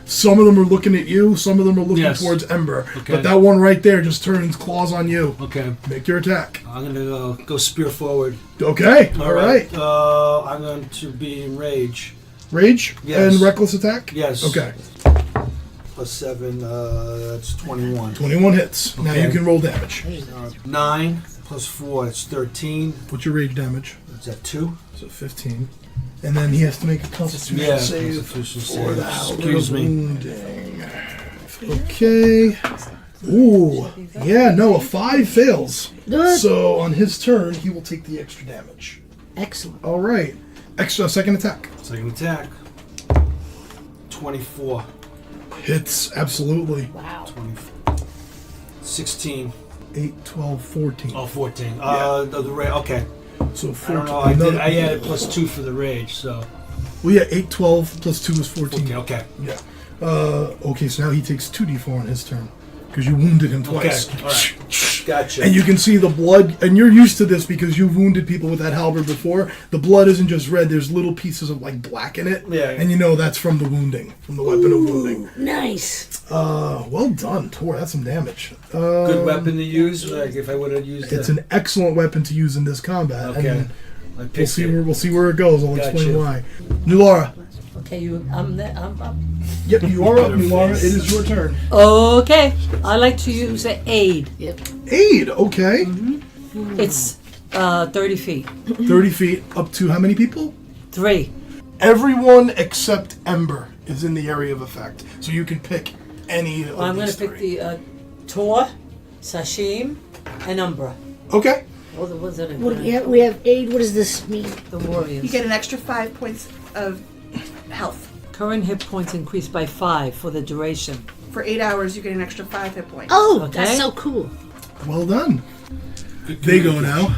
Some of them are looking at you, some of them are looking Yes. towards Ember. Okay. But that one right there just turns claws on you. Okay. Make your attack. I'm gonna go spear forward. Okay, alright. I'm going to be in rage. Rage Yes. and reckless attack? Yes. Okay. Plus 7, that's 21. 21 hits. Now Okay. you can roll damage. 9 plus 4, it's 13. What's your rage damage? Is that 2? So 15. And then he has to make a constitution Yeah. save Constitution for save. the halberd Excuse of me. wounding. Okay. Ooh. Yeah, no, a 5 fails. Good. So on his turn, he will take the extra damage. Excellent. All right. Extra second attack. Second attack. 24. Hits, absolutely. Wow. 24. 16. 8, 12, 14. Oh, 14. Yeah. The rage. Okay. So I 14. don't know. I added plus 2 for the rage, so. Well, yeah, 8, 12 plus 2 is 14. Okay. Yeah. Okay, so now he takes 2d4 on his turn. Because you wounded him twice. Okay, alright. brush. Gotcha. And you can see the blood, and you're used to this because you've wounded people with that halberd before. The blood isn't just red, there's little pieces of like black in it. Yeah. And you know that's from the wounding, from the weapon of wounding. Nice. Well done, Tor. That's some damage. Good weapon to use. Like if I would have used It's it. an excellent weapon to use in this combat. Okay. And I we'll picked see it. where it goes. I'll explain Gotcha. why. Nulara. Okay, I'm up. Yep, you are up, Nulara. It is your turn. Okay, I like to use an aid. Yep. Aid, okay. It's 30 feet. 30 feet up to how many people? 3. Everyone except Ember is in the area of effect. So you can pick any of Well, I'm going these to pick three. the Tor, Sashim, and Umbra. Okay. All the ones that are What do we have? We have aid. What does this mean? the warriors. You get an extra 5 points of health. Current hit points increased by 5 for the duration. For 8 hours, you get an extra 5 hit points. Oh, Okay. that's so cool. Well done. Good They go communication. now.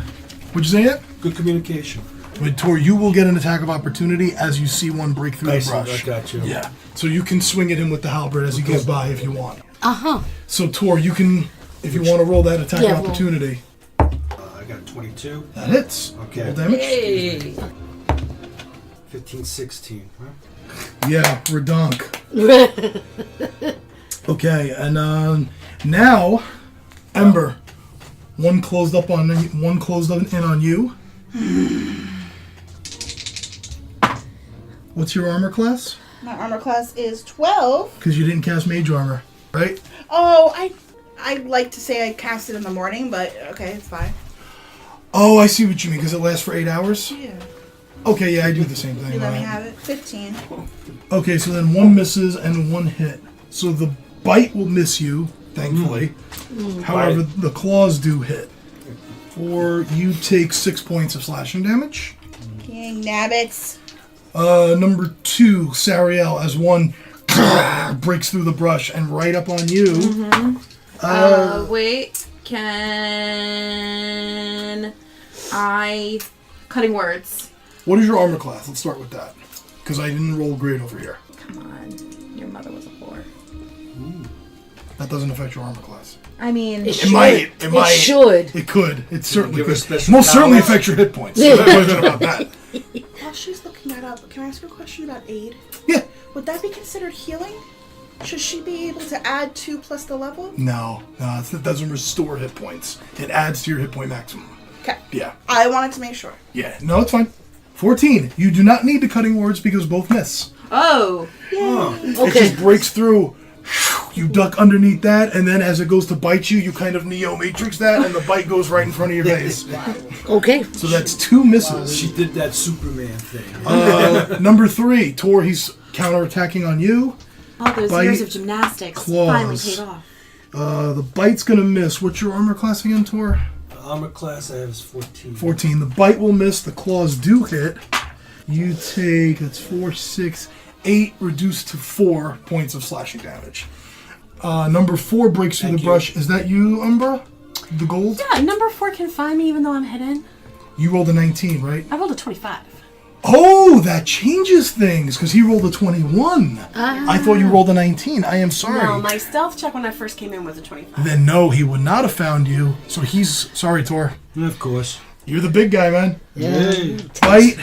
Would you say it? Good communication. With Tor, you will get an attack of opportunity as you see one break through I the see. brush. I got you. Yeah. So you can swing at him with the halberd as he goes by if you want. Uh-huh. So Tor, you can, if you want to roll that attack Yeah, of roll. opportunity. I got 22. That hits. Okay. Roll damage. Hey! 15, 16. Huh? Yeah, redonk. Okay, and now, Ember, one closed in on you. What's your armor class? My armor class is 12. Because you didn't cast mage armor, right? Oh, I like to say I cast it in the morning, but okay, it's fine. Oh, I see what you mean. Because it lasts for 8 hours. Yeah. Okay, yeah, I do the same thing. You let me have it. 15. Okay, so then one misses and one hit. So the bite will miss you, thankfully. However, the claws do hit. Or you take 6 points of slashing damage. King Nabbits. Number 2, Sariel, as one breaks through the brush and right up on you. Wait. Can I... Cutting words. What is your armor class? Let's start with that. Because I didn't roll great over here. Come on. Your mother was a whore. That doesn't affect your armor class. I mean... It might. It might. should. It could. It certainly give her could. special Most certainly powers? affects your hit points. So no question about that. While she's looking that up, can I ask her a question about aid? Yeah. Would that be considered healing? Should she be able to add 2 plus the level? No, it doesn't restore hit points. It adds to your hit point maximum. Okay. Yeah. I wanted to make sure. Yeah. No, it's fine. 14. You do not need the cutting words because both miss. Oh! It Okay. just breaks through. You duck underneath that, and then as it goes to bite you, you kind of Neo Matrix that, and the bite goes right in front of your face. Okay. So that's 2 misses. She did that Superman thing. Number 3, Tor, he's counterattacking on you. All those Bite, years of gymnastics claws. finally paid off. The bite's gonna miss. What's your armor class again, Tor? Armor class I have is 14. 14. The bite will miss. The claws do hit. You take, that's 4, 6, 8, reduced to 4 points of slashing damage. Number 4 breaks through Thank the you. brush. Is that you, Umbra? The gold? Yeah, number 4 can find me even though I'm hidden. You rolled a 19, right? I rolled a 25. Oh, that changes things, because he rolled a 21. I thought you rolled a 19. I am sorry. No, my stealth check when I first came in was a 25. Then no, he would not have found you. So he's, sorry, Tor. Of course. You're the big guy, man. Yay. Bite.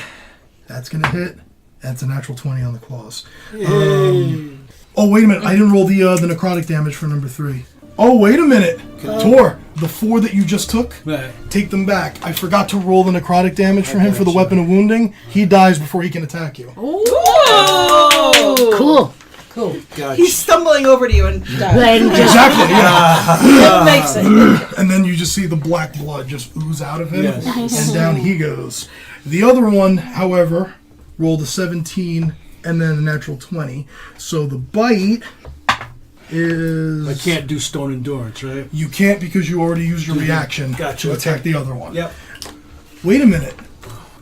That's going to hit. That's a natural 20 on the claws. Oh, wait a minute. I didn't roll the necrotic damage for number 3. Oh, wait a minute. Tor, the 4 that you just took, Right. take them back. I forgot to roll the necrotic damage for him for the weapon of wounding. He dies before he can attack you. Cool. Cool. Gotcha. He's stumbling over to you and And just Exactly, yeah. That makes it. And then you just see the black blood just ooze out of him, Yes. and down he goes. The other one, however, rolled a 17 and then a natural 20. So the bite is... I can't do stone endurance, right? You can't because you already used your reaction Gotcha, to attack okay. the other one. Yep. Wait a minute.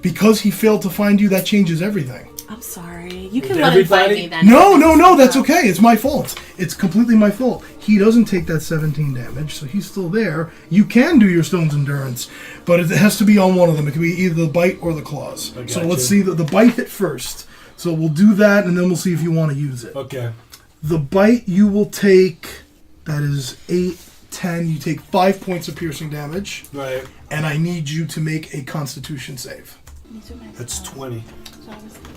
Because he failed to find you, that changes everything. I'm sorry. You can let him find Everybody? me then. No, that's okay. It's my fault. It's completely my fault. He doesn't take that 17 damage, so he's still there. You can do your stone's endurance, but it has to be on one of them. It can be either the bite or the claws. I So gotcha. let's see. The bite hit first. So we'll do that, and then we'll see if you want to use it. Okay. The bite you will take, that is 8, 10, you take 5 points of piercing damage, Right. and I need you to make a Constitution save. That's 20.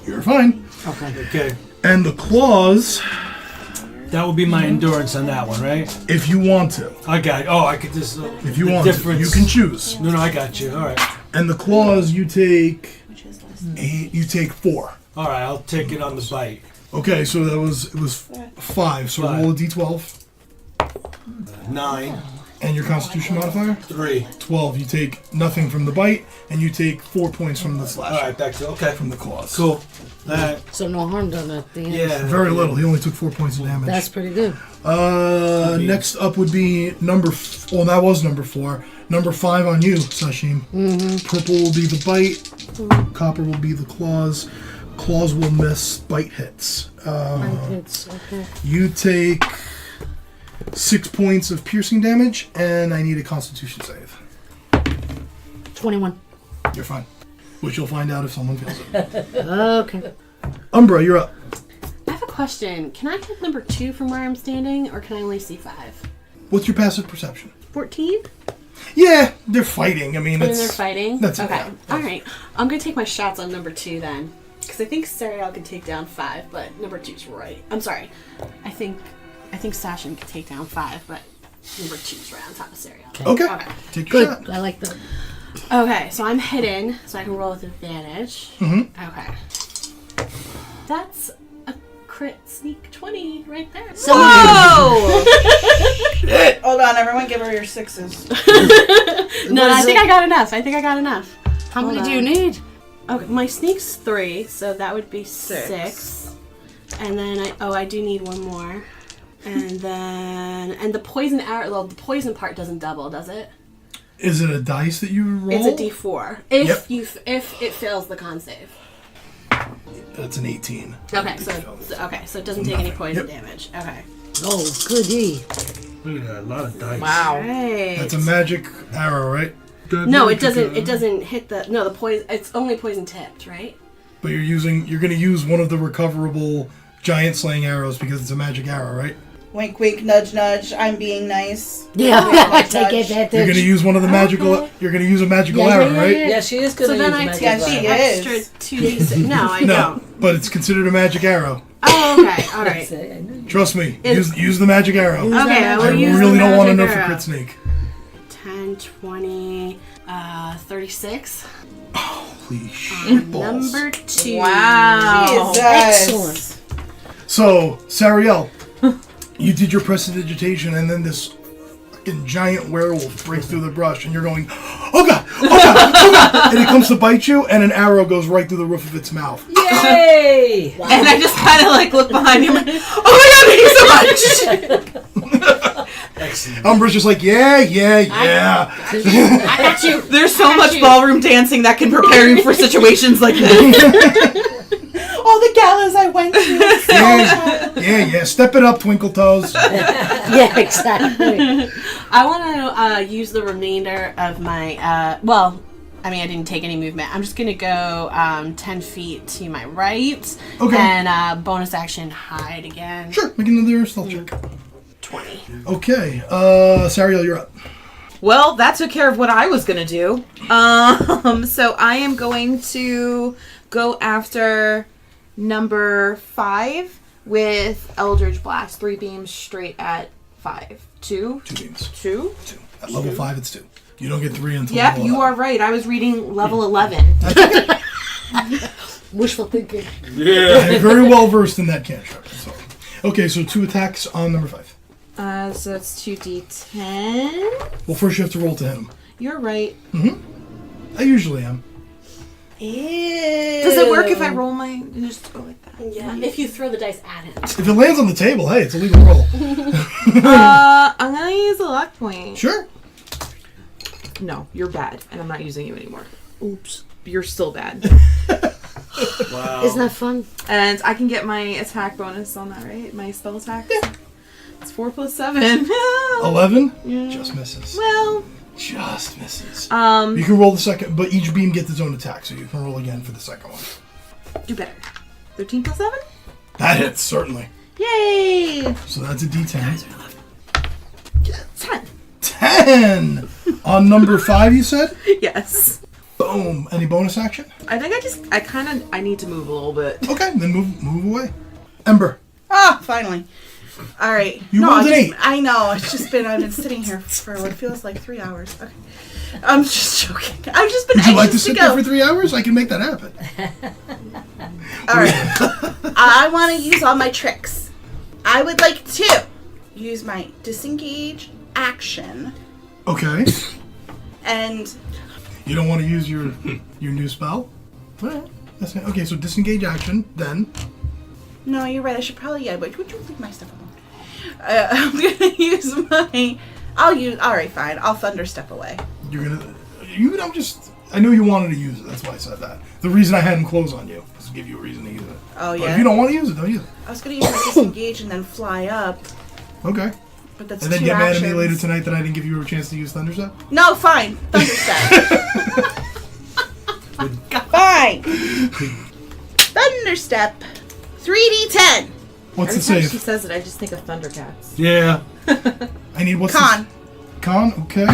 You're fine. Okay. And the claws, That would be my endurance on that one, right? if you want to. I got. Oh, I could just. If you the want to, you can choose. No, I got you. All right. And the claws, you take 8. You take 4. All right. I'll take it on the bite. Okay, so it was 5. So Five. roll a d12. 9, And your Constitution modifier? 3. 12. You take nothing from the bite, and you take 4 points from the slash. All right. Back to okay. From the claws. Cool. All right. So no harm done at the end. Yeah. Very little. He only took 4 points of damage. That's pretty good. Next up would be well, that was number 4. Number 5 on you, Sashim. Purple will be the bite. Copper will be the claws. Claws will miss. Bite hits. It's okay. You take 6 points of piercing damage, and I need a Constitution save. 21. You're fine. Which you'll find out if someone feels it. Okay. Umbra, you're up. I have a question. Can I hit number 2 from where I'm standing, or can I only see 5? What's your passive perception? 14? Yeah, they're fighting. I mean, And it's... they're fighting? That's okay. yeah. All right. I'm going to take my shots on number 2 then. Because I think Sariel can take down 5, but number 2's right. I'm sorry. I think Sashin can take down 5, but number 2's right on top of Sariel. Okay. Take your Good. shot. I like that. Okay, so I'm hitting, so I can roll with advantage. Okay. That's a crit sneak 20 right there. Whoa! Hold on, everyone, give her your 6s. No, I think I got enough. How Hold many do you on. need? Okay, my sneak's 3, so that would be 6. And then I do need one more. And then the poison arrow. Well, the poison part doesn't double, does it? Is it a dice that you roll? It's a D4. If Yep. if it fails the con save. That's an 18. Okay, so it doesn't take any poison Yep. damage. Okay. Oh, goody. Look at that. A lot of dice. Wow. Right. That's a magic arrow, right? No, it doesn't. It doesn't hit the poison. It's only poison tipped, right? But you're going to use one of the recoverable giant slaying arrows because it's a magic arrow, right? Wink, wink, nudge, nudge. I'm being nice. Yeah, I take Nudge. advantage. You're going to use one of the magical. You're going to use a magical arrow, right? Yeah, she is good So to then use I magic take Yeah, she the arrow. is. extra 2d6. No, I No, don't. but it's considered a magic arrow. Oh, okay. All right. Say, I know. Trust me. It's- Use the magic arrow. Okay, I I will use really the don't want to know magic for arrow. crit sneak. 10, 20, 36. Holy shit balls. Number 2. Wow. Jesus. Excellent. So, Sariel, you did your prestidigitation, and then this fucking giant werewolf breaks through the brush, and you're going, oh god, oh god, oh god! And it comes to bite you, and an arrow goes right through the roof of its mouth. Yay! And I just kind of like look behind you, like, oh my god, thank you so much! Excellent. Umbra's just like, yeah. I got you. There's so much ballroom dancing that can prepare you for situations like this. All the galas I went to. Yeah. Step it up, Twinkle Toes. Yeah, exactly. I want to use the remainder of my, I didn't take any movement. I'm just going to go 10 feet to my right. Okay. And bonus action hide again. Sure, make another stealth check. 20. Okay, Sariel, you're up. Well, that took care of what I was gonna do. So I am going to go after number 5 with Eldritch Blast. 3 beams straight at 5. 2? 2 beams. 2? 2. At level 5, it's 2. You don't get 3 until Yep, level you 11. are right. I was reading level 11. Wishful thinking. I'm very well versed in that cantrip. So. Okay, so 2 attacks on number 5. So it's 2d10. Well, first you have to roll to hit him. You're right. I usually am. Does it work if I roll my... Just go like that? Yeah, if you throw the dice at him. If it lands on the table, hey, it's a legal roll. I'm gonna use a luck point. Sure. No, you're bad, and I'm not using you anymore. Oops. You're still bad. Wow. Isn't that fun? And I can get my attack bonus on that, right? My spell attack? Yeah. It's 4 plus 7. 11? Yeah. Just misses. Well, Just misses. um, You can roll the second, but each beam gets its own attack, so you can roll again for the second one. do better. 13 plus 7? That hits, certainly. Yay! So that's a D10. 10. 10 on number 5. You said. Yes. Boom. Any bonus action? I think I need to move a little bit. Okay, then move away. Ember. Ah, finally. All right. You rolled an 8. I know. It's just been I've been sitting here for what feels like 3 hours. Okay. I'm just joking. I've just been Would you anxious like to sit go. there for 3 hours? I can make that happen. All right. I want to use all my tricks. I would like to use my disengage action Okay. and You don't want to use your new spell? Well, that's it. Okay, so disengage action, then. no, you're right. I should probably Wait, would you leave my stuff alone? I'm gonna use my. All right, fine. I'll thunder step away. You're gonna. I know you wanted to use it, that's why I said that. The reason I had him close on you was to give you a reason to use it. Oh But yeah. if you don't want to use it, don't use it. I was gonna use my disengage and then fly up, Okay. but that's And then two get mad actions. at me later tonight that I didn't give you a chance to use Thunderstep? No, fine. Thunder step. Fine. Thunder step. 3d10. What's the Every time she save? says it, I just think of Thundercats. Yeah. I need what's Con. the con? Okay.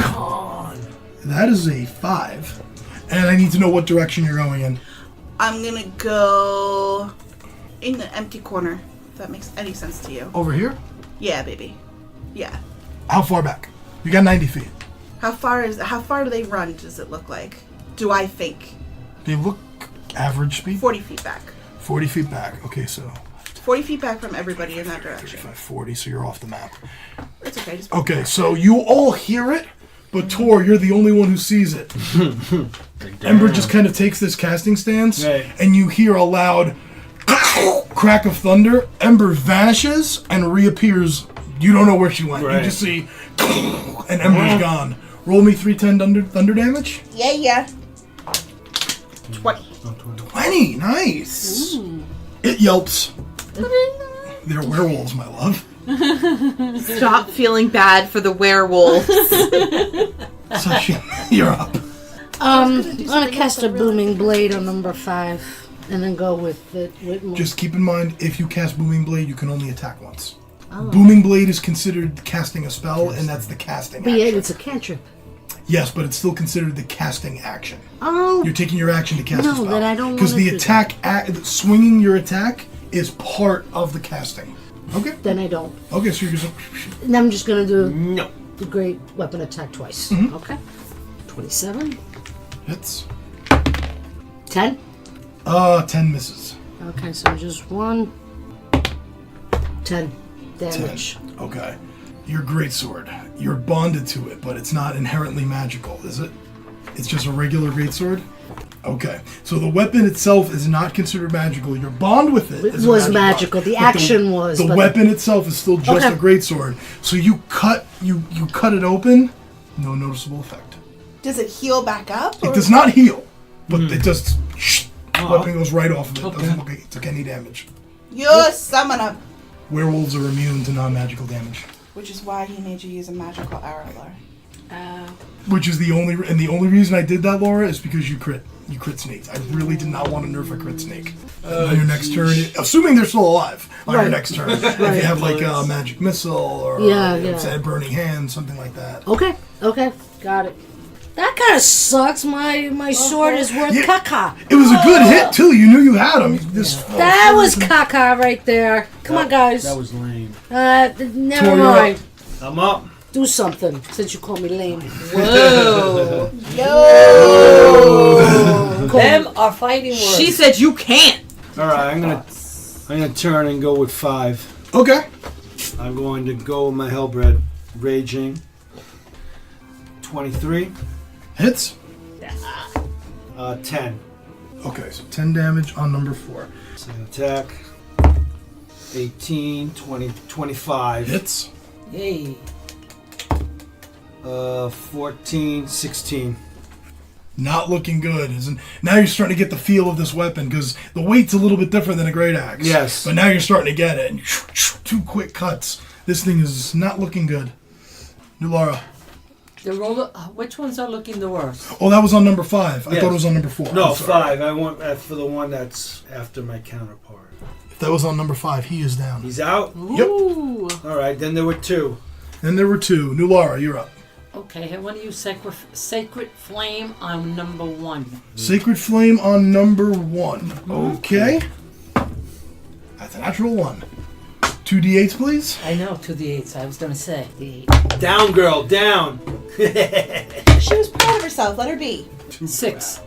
That is a 5. And I need to know what direction you're going in. I'm gonna go in the empty corner. If that makes any sense to you. Over here? Yeah, baby. Yeah. How far back? You got 90 feet. How far do they run? Does it look like? Do I think They look average speed? 40 feet back? 40 feet back. Okay, so 40 feet back from everybody in that direction. 35, 40, so you're off the map. It's okay. Just Okay, so you all hear it, but Tor, you're the only one who sees it. Ember just kind of takes this casting stance, Right. and you hear a loud crack of thunder. Ember vanishes and reappears. You don't know where she went. You Right. just see, and Ember's gone. Roll me 310 thunder damage. yeah. 20. 20, nice. It yelps. They're werewolves, my love. Stop feeling bad for the werewolves. So you're up. I'm gonna cast a booming blade on number 5, and then go with it. Just keep in mind, if you cast Booming Blade, you can only attack once. Booming Blade is considered casting a spell, and that's the casting But yeah, action. it's a cantrip. Yes, but it's still considered the casting action. Oh, You're taking your action to cast a No, spell. then I don't Because wanna the do attack, swinging your attack is part of the casting. Okay. then I don't. Okay, so you're just... And I'm just gonna do No. the great weapon attack twice. Okay. 27, Hits. 10. 10 misses. Okay, so just 1. 10 damage. 10. Okay. Your greatsword. You're bonded to it, but it's not inherently magical, is it? It's just a regular greatsword? Okay. So the weapon itself is not considered magical. Your bond with it is was a magical. The but action was, The but- weapon itself is still just Okay. a greatsword. So you cut it open, no noticeable effect. Does it heal back up? It does not heal, but it just Oh. weapon goes right off of it. Okay. Doesn't take any damage. You summon him. Werewolves are immune to non-magical damage. Which is why he made you use a magical arrow, Laura. Which is the only reason I did that, Laura, is because you crit snakes. I really did not want to nerf a crit snake. On your next turn, assuming they're still alive on your Right. next turn. If you have like a magic missile or Yeah. say, a burning hand, something like that. Okay, got it. That kind of sucks. My sword is worth Yeah. caca. It was a good hit too. You knew you had him. That was caca right there. Come on, guys. That was lame. Never Tor, you're mind. I'm up. Do something since you call me lame. Whoa. Them are fighting words. She said you can't. All right, I'm gonna turn and go with 5. Okay. I'm going to go with my Hellbred Raging. 23. Hits. 10. Okay, so 10 damage on number 4. Second attack. 18, 20, 25. Hits. Yay. 14, 16. Not looking good, isn't? Now you're starting to get the feel of this weapon because the weight's a little bit different than a great axe. Yes. But now you're starting to get it. And 2 quick cuts. This thing is not looking good. New Laura. The roller. Which ones are looking the worst? Oh, that was on number 5. I Yes. thought it was on number 4. No, I'm sorry. 5. I want for the one that's after my counterpart. If that was on number 5, he is down. He's out? Yep. Ooh. All right, then there were 2. Then there were 2. New Laura, you're up. Okay, I want to use Sacred Flame on number 1. Sacred Flame on number 1. Okay. That's a natural 1. 2d8s, please. I know, 2d8s, I was going to say. Down, girl, down. She was proud of herself. Let her be. 6.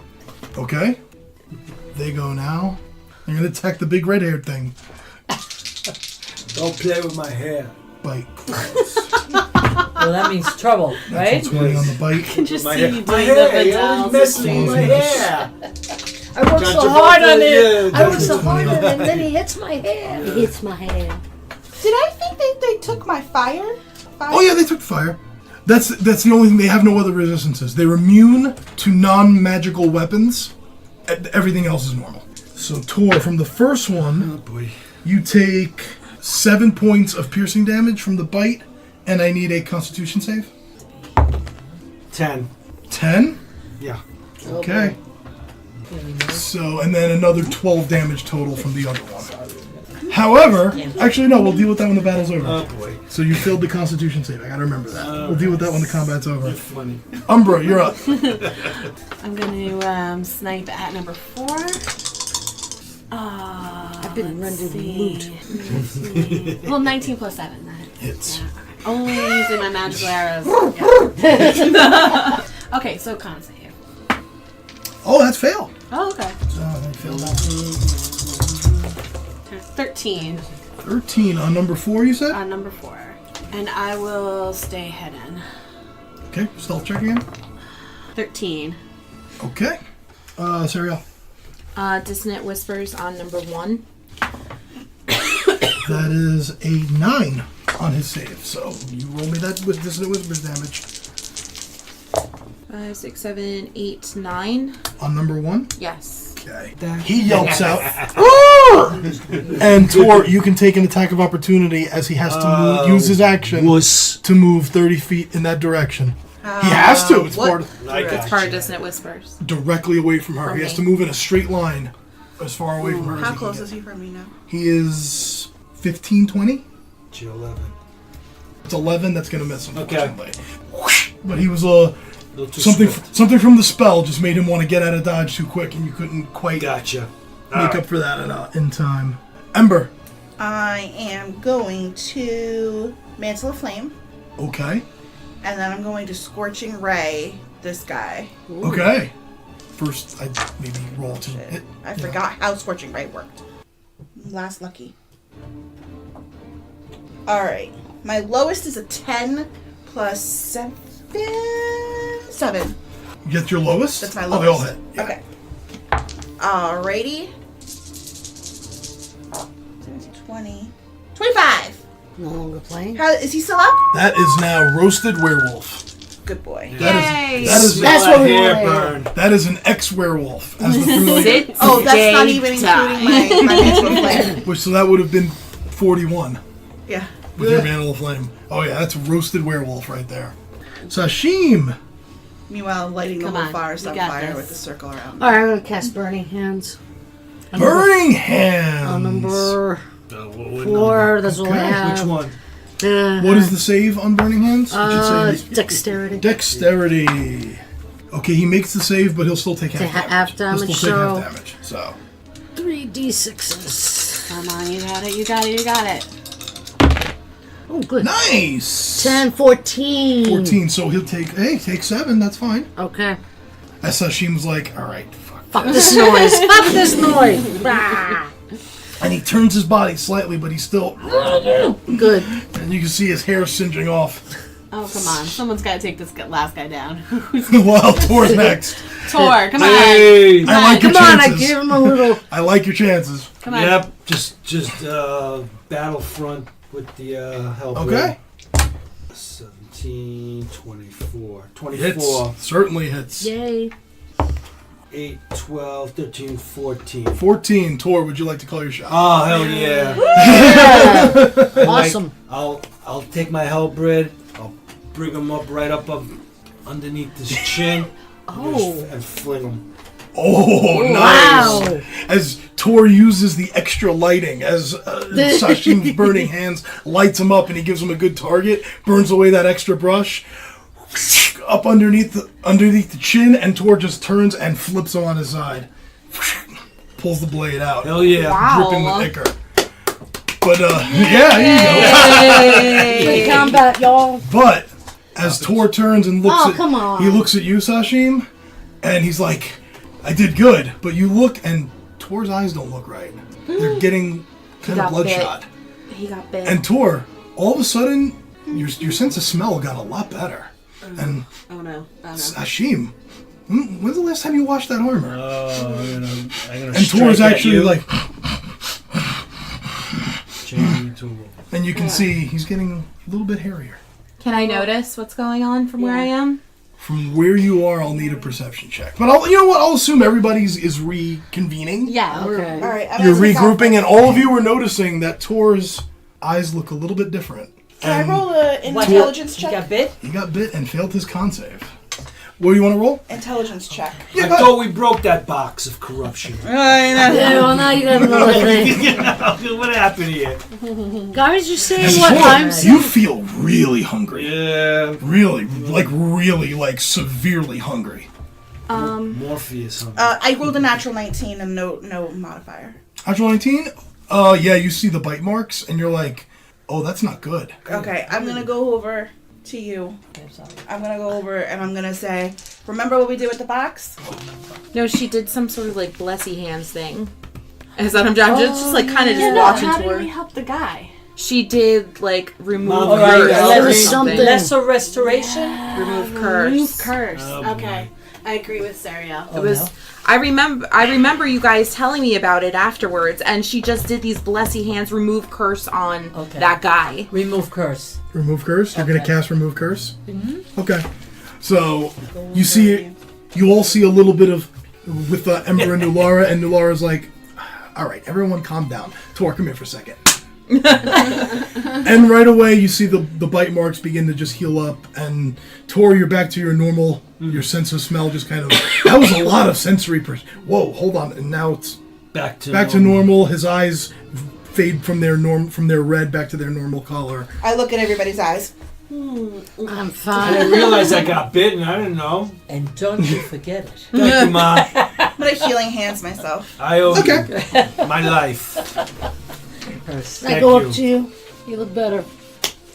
Okay. They go now. They're going to attack the big red-haired thing. Don't play with my hair. Bite. Well, that means trouble, right? 20 on the bite. Just My see hair. you My doing up hair. and You down. always messing with my hair. I worked John so hard Travolta, on it. yeah, I worked so John hard on it, Travolta. and then he hits my hair. He hits my hair. Did I think they took my fire? Oh yeah, they took fire. That's the only thing. They have no other resistances. They're immune to non-magical weapons. Everything else is normal. So Tor, from the first one, Oh boy. you take 7 points of piercing damage from the bite, and I need a Constitution save. 10. 10. Yeah. Okay. So, and then another 12 damage total from the other one. However, actually no, we'll deal with that when the battle's over. Oh boy. So you failed the Constitution save. I gotta remember that. We'll deal with that when the combat's over. Funny. Umbra, you're up. I'm going to snipe at number 4. I've been rendered Let's see. Well, 19 plus 7. That Hits. only using my magical arrows. Yeah. Okay, so con save. Oh, that's fail. Oh, okay. So I failed that. 13 13 on number 4, you said? on number 4. And I will stay hidden. Okay, stealth check again. 13. Okay. Serial. Dissonant Whispers on number 1. That is a 9 on his save. So you roll me that with Dissonant Whispers damage. 5, 6, 7, 8, 9. On number 1. Yes. Okay. He yelps out, and Tor, you can take an attack of opportunity as he has to use his action Wuss. to move 30 feet in that direction. He has to. It's what? part of, It's part of Dissonant Whispers. directly away from her. From He has me. to move in a straight line as far away from her as How he close can is get. he from me now? He is 15, 20. G11. It's 11. That's going to miss him. Okay. Unfortunately. Whoosh. But he was Little too something. swift. Something from the spell just made him want to get out of dodge too quick, and you couldn't quite Gotcha. make up for that in time. Ember. I am going to Mantle of Flame, Okay. and then I'm going to Scorching Ray this guy. Okay. First, I'd maybe roll to hit. I forgot how Scorching Ray worked. Last lucky. Alright. My lowest is a 10 plus 7. 7. You get your lowest? That's my Oh, they all lowest. hit. Yeah. Okay. Alrighty. 20. 25! No longer playing. How is he still up? That is now roasted werewolf. Good boy. Yay! That is That's what we hair want. burn. that is an ex-werewolf, as the familiar. Sit, Oh, that's not stay, even die. including my Mantle of Flame. Which so that would have been 41 Yeah. with your Mantle of Flame. Oh yeah, that's a roasted werewolf right there. Sashim. Meanwhile, lighting the Come whole on, forest you on got fire this. with the circle around. All right, I'm gonna cast Burning Hands. Burning Hands. On number What 4. That's all I Okay, have. Which one? What is the save on Burning Hands? It should say Dexterity. Dexterity. Okay, he makes the save, but he'll still take half Take damage. half damage, He'll still so- take half damage. So 3d6s. Come on, you got it, you got it, you got it. Oh, good. nice. 10, 14. 14. So he'll take. Hey, take 7. That's fine. Okay. As Sashim's like, all right, fuck. Fuck this noise. Fuck this noise. Bah. And he turns his body slightly, but he's still. Good. And you can see his hair singeing off. Oh, come on. Someone's got to take this last guy down. Well, Tor's next. Tor, come on. Hey. I like your Come on, I chances. give him a little. I like your chances. Come on. Yep. Just battlefront with the help. Okay. 17, 24. Hits. 24. Certainly hits. Yay. 8, 12, 13, 14. 14. Tor, would you like to call your shot? Oh, hell yeah. Awesome. I'll take my halberd. I'll bring him up right up underneath his chin. Oh. And fling him. Oh, nice. Wow. As Tor uses the extra lighting, as Sashim's burning hands lights him up and he gives him a good target, burns away that extra brush. up underneath the chin, and Tor just turns and flips him on his side. Pulls the blade out. Hell yeah. Wow. Dripping with ichor. But, yeah, there you go. Free combat, y'all. But, as Tor turns and looks Oh, at... come on. He looks at you, Sashim, and he's like, I did good. But you look, and Tor's eyes don't look right. They're getting kind of got bit. bloodshot. He got bit. And Tor, all of a sudden, your sense of smell got a lot better. And Oh no. Sashim, when's the last time you washed that armor? I'm gonna And Tor's actually like, changing tool. and you can see he's getting a little bit hairier. Can I notice what's going on from where I am? From where you are, I'll need a perception check. But you know what? I'll assume everybody's is reconvening. Yeah. Okay. All right, I'm You're gonna take off- regrouping, and all of you are noticing that Tor's eyes look a little bit different. Can I And roll an What? intelligence You check? got bit? He got bit and failed his con save. What do you want to roll? Intelligence check. I thought we broke that box of corruption. Yeah, well, now you got another thing. What happened here? Guys, you're saying And what Tor, I'm saying? you feel really hungry. Yeah. Really, like severely hungry. Morpheus. I rolled a natural 19 and no modifier. Natural 19? Yeah, you see the bite marks, and you're like, oh, that's not good. Okay, I'm gonna go over to you. I'm gonna go over and I'm gonna say, remember what we did with the box? No, she did some sort of like blessy hands thing. Is that I'm just like kind of just watching How to did her. we help the guy? She did like remove All right, curse let's or do something. something. Lesser restoration? Remove curse. Remove curse. Oh, boy. Okay. I agree with Sariel. It was. I remember you guys telling me about it afterwards, and she just did these blessy hands, remove curse on Okay. that guy. Remove curse. Remove curse? You're going to Okay. cast remove curse? Mm-hmm. Okay. So, you see, you all see a little bit of, with Ember and Nulara's like, all right, everyone calm down. Tor, come here for a second. And right away, you see the bite marks begin to just heal up, and Tor, you're back to your normal, your sense of smell just kind of, that was a lot of sensory, whoa, hold on, and now it's Back to normal. His eyes fade from their red back to their normal color. I look at everybody's eyes. I'm I didn't fine. realize I got bitten. I didn't know. And don't you forget it. Thank you, Ma. I'm gonna healing hands myself. I owe Okay. you my life. Curse. I Thank go you. up to you. You look better.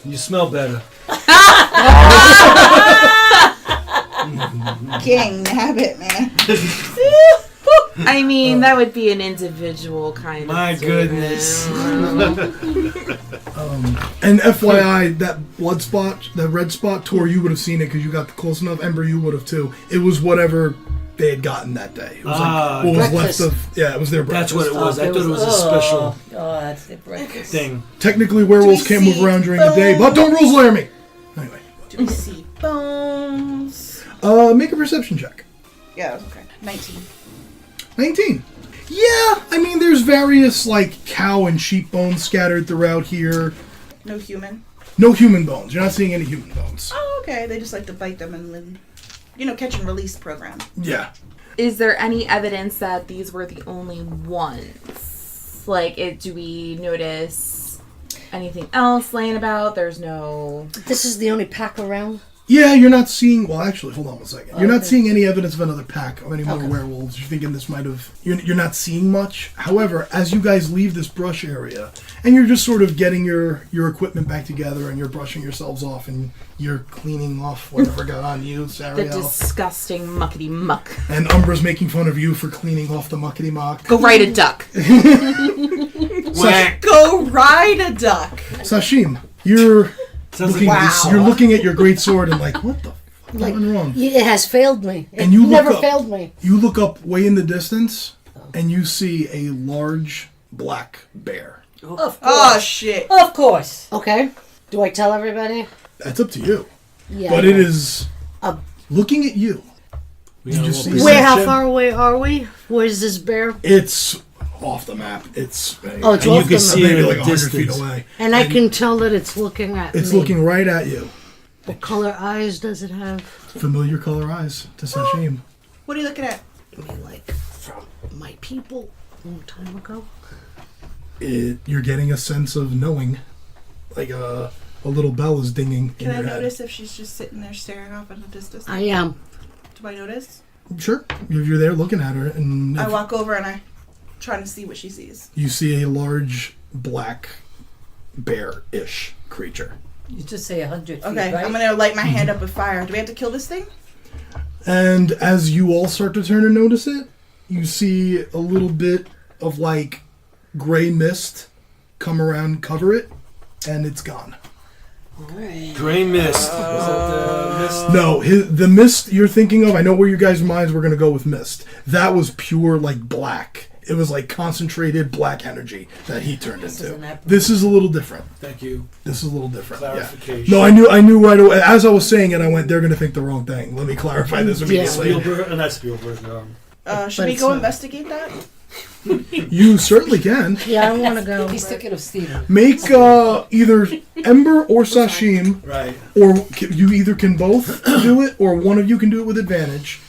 You smell better. King, nab it, man. I mean, that would be an individual kind My of. goodness. And FYI, that blood spot, that red spot, Tor, you would have seen it because you got close enough. Ember, you would have too. It was whatever they had gotten that day. It was Ah, what was left breakfast. of. Yeah, it was their That's breakfast. what it was. I thought it was a special Oh, that's the breakfast. thing. Technically, werewolves Do we can't move see around during the day, but don't rules layer me. Anyway, Do we see bones? make a perception check. Yeah, okay. 19. 19. Yeah, I mean, there's various like cow and sheep bones scattered throughout here. No human. No human bones. You're not seeing any human bones. Oh, okay. They just like to bite them and then, catch and release program. Yeah. Is there any evidence that these were the only ones? Like, do we notice anything else laying about? There's no. This is the only pack around. Yeah, you're not seeing. Well, actually, hold on one second. You're not seeing any evidence of another pack of any more werewolves. You're thinking this might have. You're not seeing much. However, as you guys leave this brush area, and you're just sort of getting your equipment back together, and you're brushing yourselves off, and you're cleaning off whatever got on you, The Sariel. disgusting muckety muck. And Umbra's making fun of you for cleaning off the muckety muck. Go ride a duck. Whack. Go ride a duck. Sashim, you're Sounds looking. like You're looking at your great sword and like, what the fuck Like, went wrong? it has failed me. It And you look never up- failed me. You look up way in the distance, and you see a large black bear. Of course. Oh, shit. Of course. Okay. Do I tell everybody? That's up to you. Yeah. But it is Uh, looking at you. We got a just little see- Where? How Perception. far away are we? Where's this bear? It's off the map. It's Oh, it's And you off can the see map. maybe it like at a 100 feet distance. away. And I can tell that it's looking at It's me. looking right at you. What color eyes does it have? Familiar color eyes to Sashim. What are you looking at? I mean, like, from my people a long time ago. You're getting a sense of knowing, like a little bell is dinging Can in I your head. notice if she's just sitting there staring off at the distance? I am. Do I notice? Sure. If you're there looking at her, and I if walk over and I try to see what she sees. you see a large black bear-ish creature. You just say 100 feet, Okay, right? I'm gonna light my hand up with fire. Do we have to kill this thing? And as you all start to turn and notice it, you see a little bit of like gray mist come around, cover it, and it's gone. Gray mist. Was it the mist? No, the mist you're thinking of, I know where your guys' minds were going to go with mist. That was pure like black. It was like concentrated black energy that he turned into. This is a little different. Thank you. This is a little different. Clarification. Yeah. No, I knew right away. As I was saying it, I went, they're going to think the wrong thing. Let me clarify this immediately. Spielberg, not Spielberg. Should But we it's go not. investigate that? You certainly can. Yeah, I want to go. He's thinking of Steven. Make either Ember or Sashim, Right. or you either can both do it, or one of you can do it with advantage.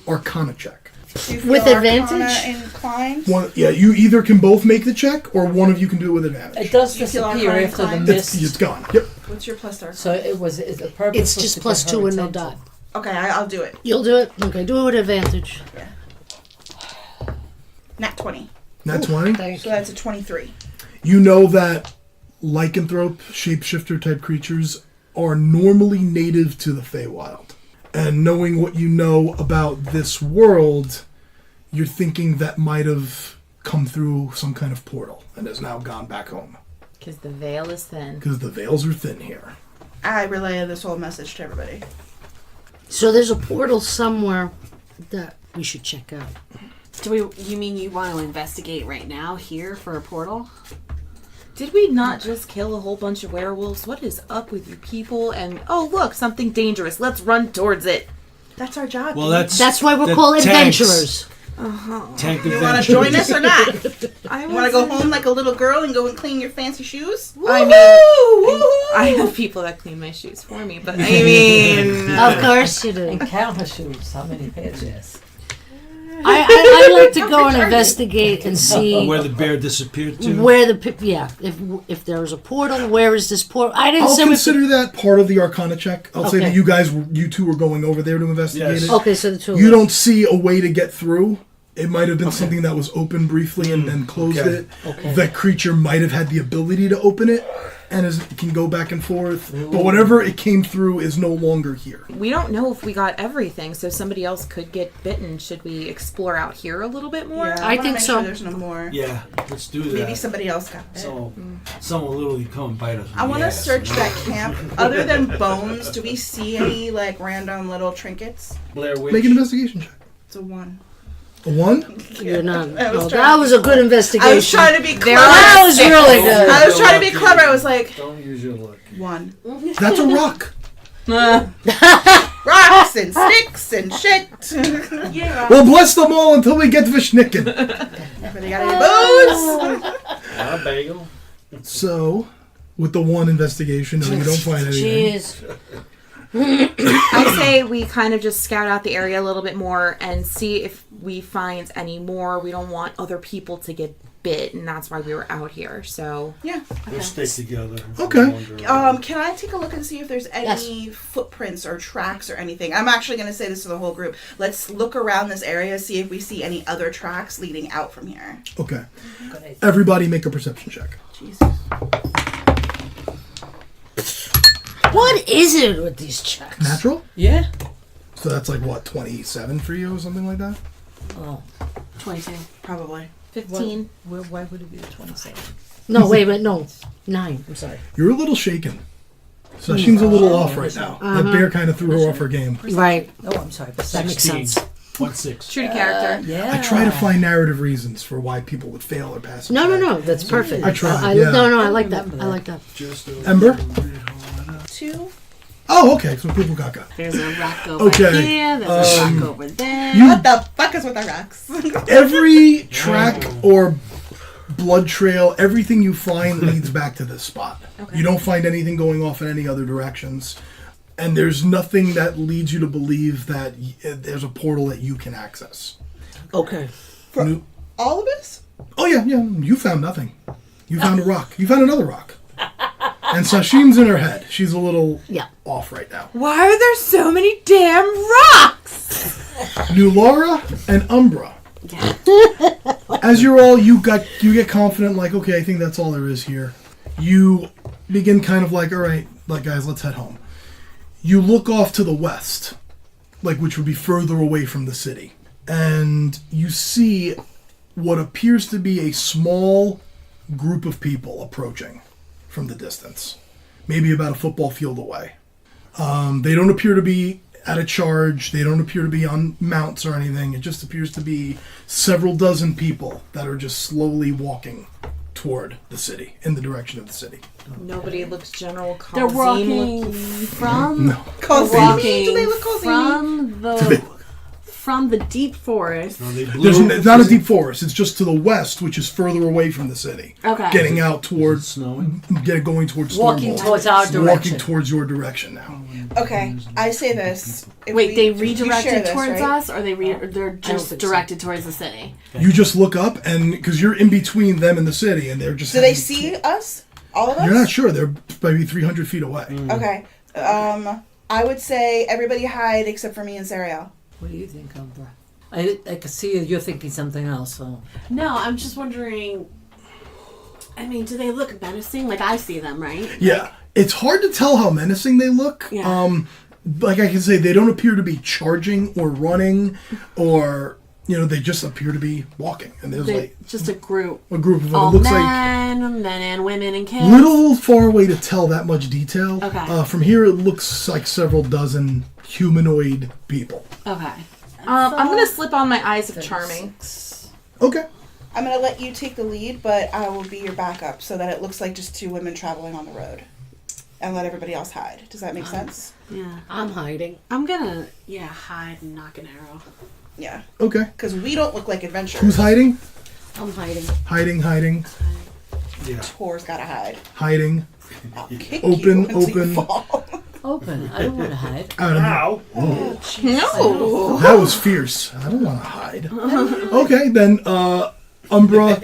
Arcana check. Do you feel With Arcana advantage? inclined? You either can both make the check, or one of you can do it with advantage. It does You feel disappear Arcana after the inclined? mist. It's gone. Yep. What's your plus Arcana? So it's the purpose. It's was just to plus get her 2 and no attention. dot. Okay, I'll do it. You'll do it? Okay, do it with advantage. Nat 20. Nat 20. Thank So you. that's a 23. You know that lycanthrope, shapeshifter type creatures are normally native to the Feywild. And knowing what you know about this world, you're thinking that might have come through some kind of portal and has now gone back home. Because the veil is thin. Because the veils are thin here. I relay this whole message to everybody. So there's a portal somewhere that we should check out. You mean you want to investigate right now here for a portal? Did we not just kill a whole bunch of werewolves? What is up with you people? And oh look, something dangerous. Let's run towards it. That's our job. Well, dude. That's why we're that called tanks. adventurers. Tank You want to adventure. join us or not? I You want to go home like a little girl and go and clean your fancy shoes? I mean, I have people that clean my shoes for me, but I mean, Of course you do. And count her shoes. How many pairs she has? I like to go and investigate and see Where the bear disappeared to. where if there's a portal, where is this portal? I didn't I'll say consider that part of the Arcana check. I'll say Okay. that you two were going over there to investigate Yes. it. Okay, so the two of You us. don't see a way to get through. It might have been something that was open briefly and then closed Okay. it. The creature might have had the ability to open it and can go back and forth. But whatever it came through is no longer here. we don't know if we got everything, so somebody else could get bitten. Should we explore out here a little bit more? Yeah, I wanna think make so. Sure there's no more. Yeah, let's do that. Maybe somebody else got bit. Someone will literally come and bite us. in I the want to ass, search you know? that camp. Other than bones, do we see any like random little trinkets? Blair Witch. Make an investigation check. It's a 1. A 1? You're not. I was Oh, trying that to- was a good investigation. I was trying to be clever. That was really good. I was trying to be clever. I was like, Don't use your luck. 1. That's a rock. Rocks and sticks and shit. Well, bless them all until we get to Vishnikin. Anybody got any booze? Not a bagel. So, with the 1 investigation, no, you don't find anything. Jeez. I say we kind of just scout out the area a little bit more and see if we find any more. We don't want other people to get bit, and that's why we were out here. So Yeah. We'll stay together. Okay. Can I take a look and see if there's any footprints or tracks or anything? I'm actually going to say this to the whole group. Let's look around this area, see if we see any other tracks leading out from here. Okay. Everybody make a perception check. Jesus. What is it with these checks? Natural? Yeah. So that's like, what, 27 for you or something like that? Oh. 22. Probably. 15. Why would it be a 27? No, wait a minute. No. 9. I'm sorry. You're a little shaken. Sashim's a little off right now. That bear kind of threw her off her game. Right. Oh, I'm sorry. That makes 16. sense. 1-6. True to character. Yeah. I try to find narrative reasons for why people would fail or pass. a No, check. that's perfect. I tried, I yeah. No, I like that. remember I that. like that. Just Ember? 2. Oh, okay. So people caca. There's a rock over Okay, here. There's a rock over there. What the fuck is with the rocks? Every track or blood trail, everything you find leads back to this spot. Okay. You don't find anything going off in any other directions. And there's nothing that leads you to believe that there's a portal that you can access. Okay. Nu- All of us? Oh, yeah. You found nothing. You found a rock. You found another rock. And Sashim's in her head. She's a little Yeah. off right now. Why are there so many damn rocks? Nulara and Umbra. As you're all, you get confident, like, okay, I think that's all there is here. You begin kind of like, all right, like, guys, let's head home. You look off to the west, like, which would be further away from the city. And you see what appears to be a small group of people approaching from the distance. Maybe about a football field away. They don't appear to be at a charge. They don't appear to be on mounts or anything. It just appears to be several dozen people that are just slowly walking toward the city, in the direction of the city. Nobody looks General They're Coliseum walking looking. from No. Cosini? Do they look Cosini? from the deep forest. No, they blew It's not a deep forest. It's just to the west, which is further away from the city. Okay. Getting out towards, snowing. going towards Walking Stormbolt. towards our Walking direction. towards your direction now. Okay, I say this. If Wait, we- they we share redirected this, towards right? us, or they're just think so. directed towards the city? You just look up, and because you're in between them and the city, and they're just. Do they see us? All of us? You're not sure. They're maybe 300 feet away. Okay. I would say everybody hide except for me and Sariel. What do you think, Umbra? I can see you're thinking something else. So No, I'm just wondering. I mean, do they look menacing? Like I see them, right? Yeah, it's hard to tell how menacing they look. Yeah. Like I can say, they don't appear to be charging or running, or they just appear to be walking. And there's They're like just a group. a group of them. All It looks like men and women and kids. little far away to tell that much detail. Okay. From here, it looks like several dozen humanoid people. Okay. I'm gonna slip on my eyes of charming. Okay. I'm going to let you take the lead, but I will be your backup so that it looks like just two women traveling on the road. And let everybody else hide. Does that make sense? Yeah. I'm hiding. I'm gonna hide and knock an arrow. Yeah. Okay. Because we don't look like adventurers. Who's hiding? I'm hiding. Hiding. Yeah. Whore's got to hide. Hiding. I'll kick Open, you once you open. fall. open. I don't want to hide. Ow. No. That was fierce. I don't want to hide. Okay, then Umbra,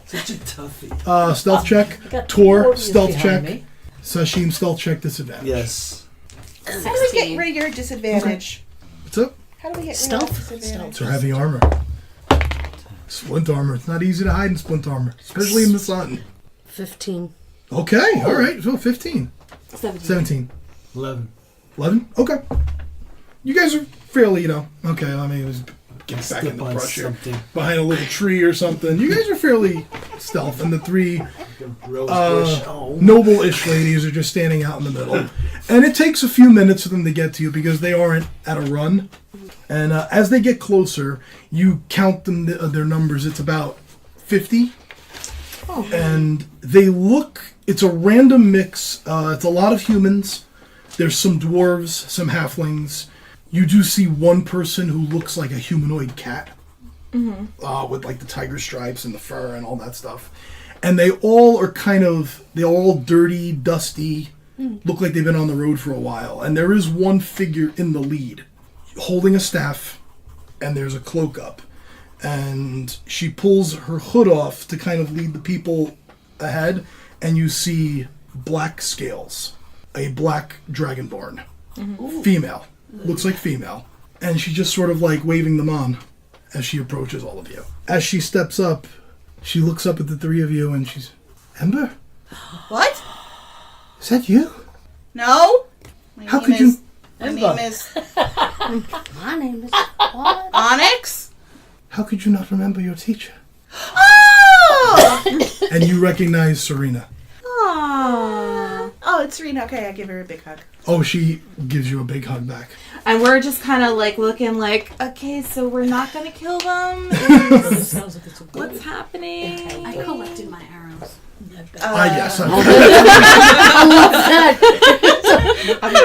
Such a toughie. stealth check. I got Tor, warriors stealth behind check. me. Sashim, stealth check disadvantage. Yes. How do we get rid of your disadvantage? What's up? How do we get Stealth? rid of disadvantage? It's her heavy armor. Splint armor. It's not easy to hide in splint armor, especially in the sun. 15. Okay, all right. So 15. 17. 11. 11? Okay. You guys are fairly, okay, let me just get back in Step the on brush here. something. Behind a little tree or something. You guys are fairly stealth, and the three Rose bush. Oh. noble-ish ladies are just standing out in the middle. And it takes a few minutes for them to get to you because they aren't at a run. And as they get closer, you count them their numbers. It's about 50. And they look, it's a random mix. It's a lot of humans. There's some dwarves, some halflings. You do see one person who looks like a humanoid cat. With like the tiger stripes and the fur and all that stuff. And they all are they're all dirty, dusty, look like they've been on the road for a while. And there is one figure in the lead holding a staff, and there's a cloak up. And she pulls her hood off to kind of lead the people ahead, and you see black scales, a black dragonborn, female, looks like female, and she's just sort of like waving them on as she approaches all of you. As she steps up, she looks up at the three of you, and she's, Ember, What? is that you? No. How could you? My name is My name is what? Onyx. How could you not remember your teacher? Oh! And you recognize Serena. Aww. Oh, it's Serena. Okay, I give her a big hug. Oh, she gives you a big hug back. And we're just kind of like looking like, okay, so we're not gonna kill them. Sounds like it's a good. What's happening? I collected my arrows. Yes.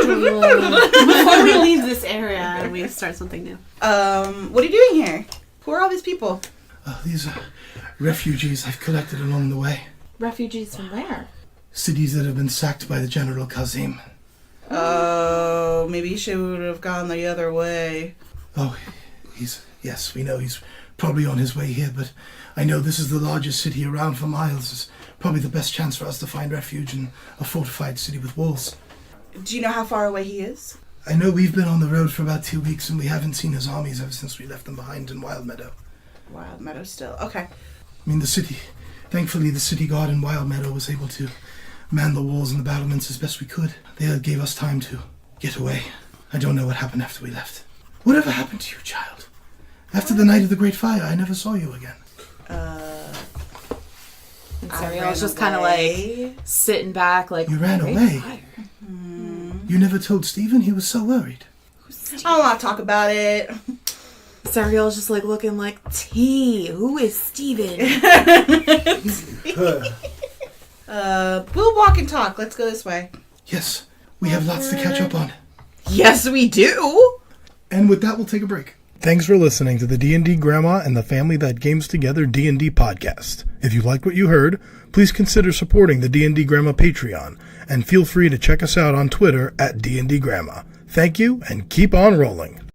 Before we leave this area and we start something new. What are you doing here? Who are all these people? These are refugees I've collected along the way. Refugees from where? Cities that have been sacked by the General Kazim. Oh, maybe you should have gone the other way. Oh, yes, we know he's probably on his way here, but I know this is the largest city around for miles. There's probably the best chance for us to find refuge in a fortified city with walls. Do you know how far away he is? I know we've been on the road for about 2 weeks, and we haven't seen his armies ever since we left them behind in Wild Meadow. Wild Meadow still. Okay. I mean, thankfully the city guard in Wild Meadow was able to man the walls and the battlements as best we could. They gave us time to get away. I don't know what happened after we left. Whatever happened to you, child? After the night of the Great Fire, I never saw you again. And Sariel's just kind of like sitting back, like, You ran "Great away. fire." You never told Stephen? He was so worried. I don't want to talk about it. Sariel's just like looking like, T, who is Steven? We'll walk and talk. Let's go this way. Yes, we have lots to catch up on. Yes, we do. And with that, we'll take a break. Thanks for listening to the D&D Grandma and the Family That Games Together D&D podcast. If you liked what you heard, please consider supporting the D&D Grandma Patreon, and feel free to check us out on Twitter at D&D Grandma. Thank you, and keep on rolling.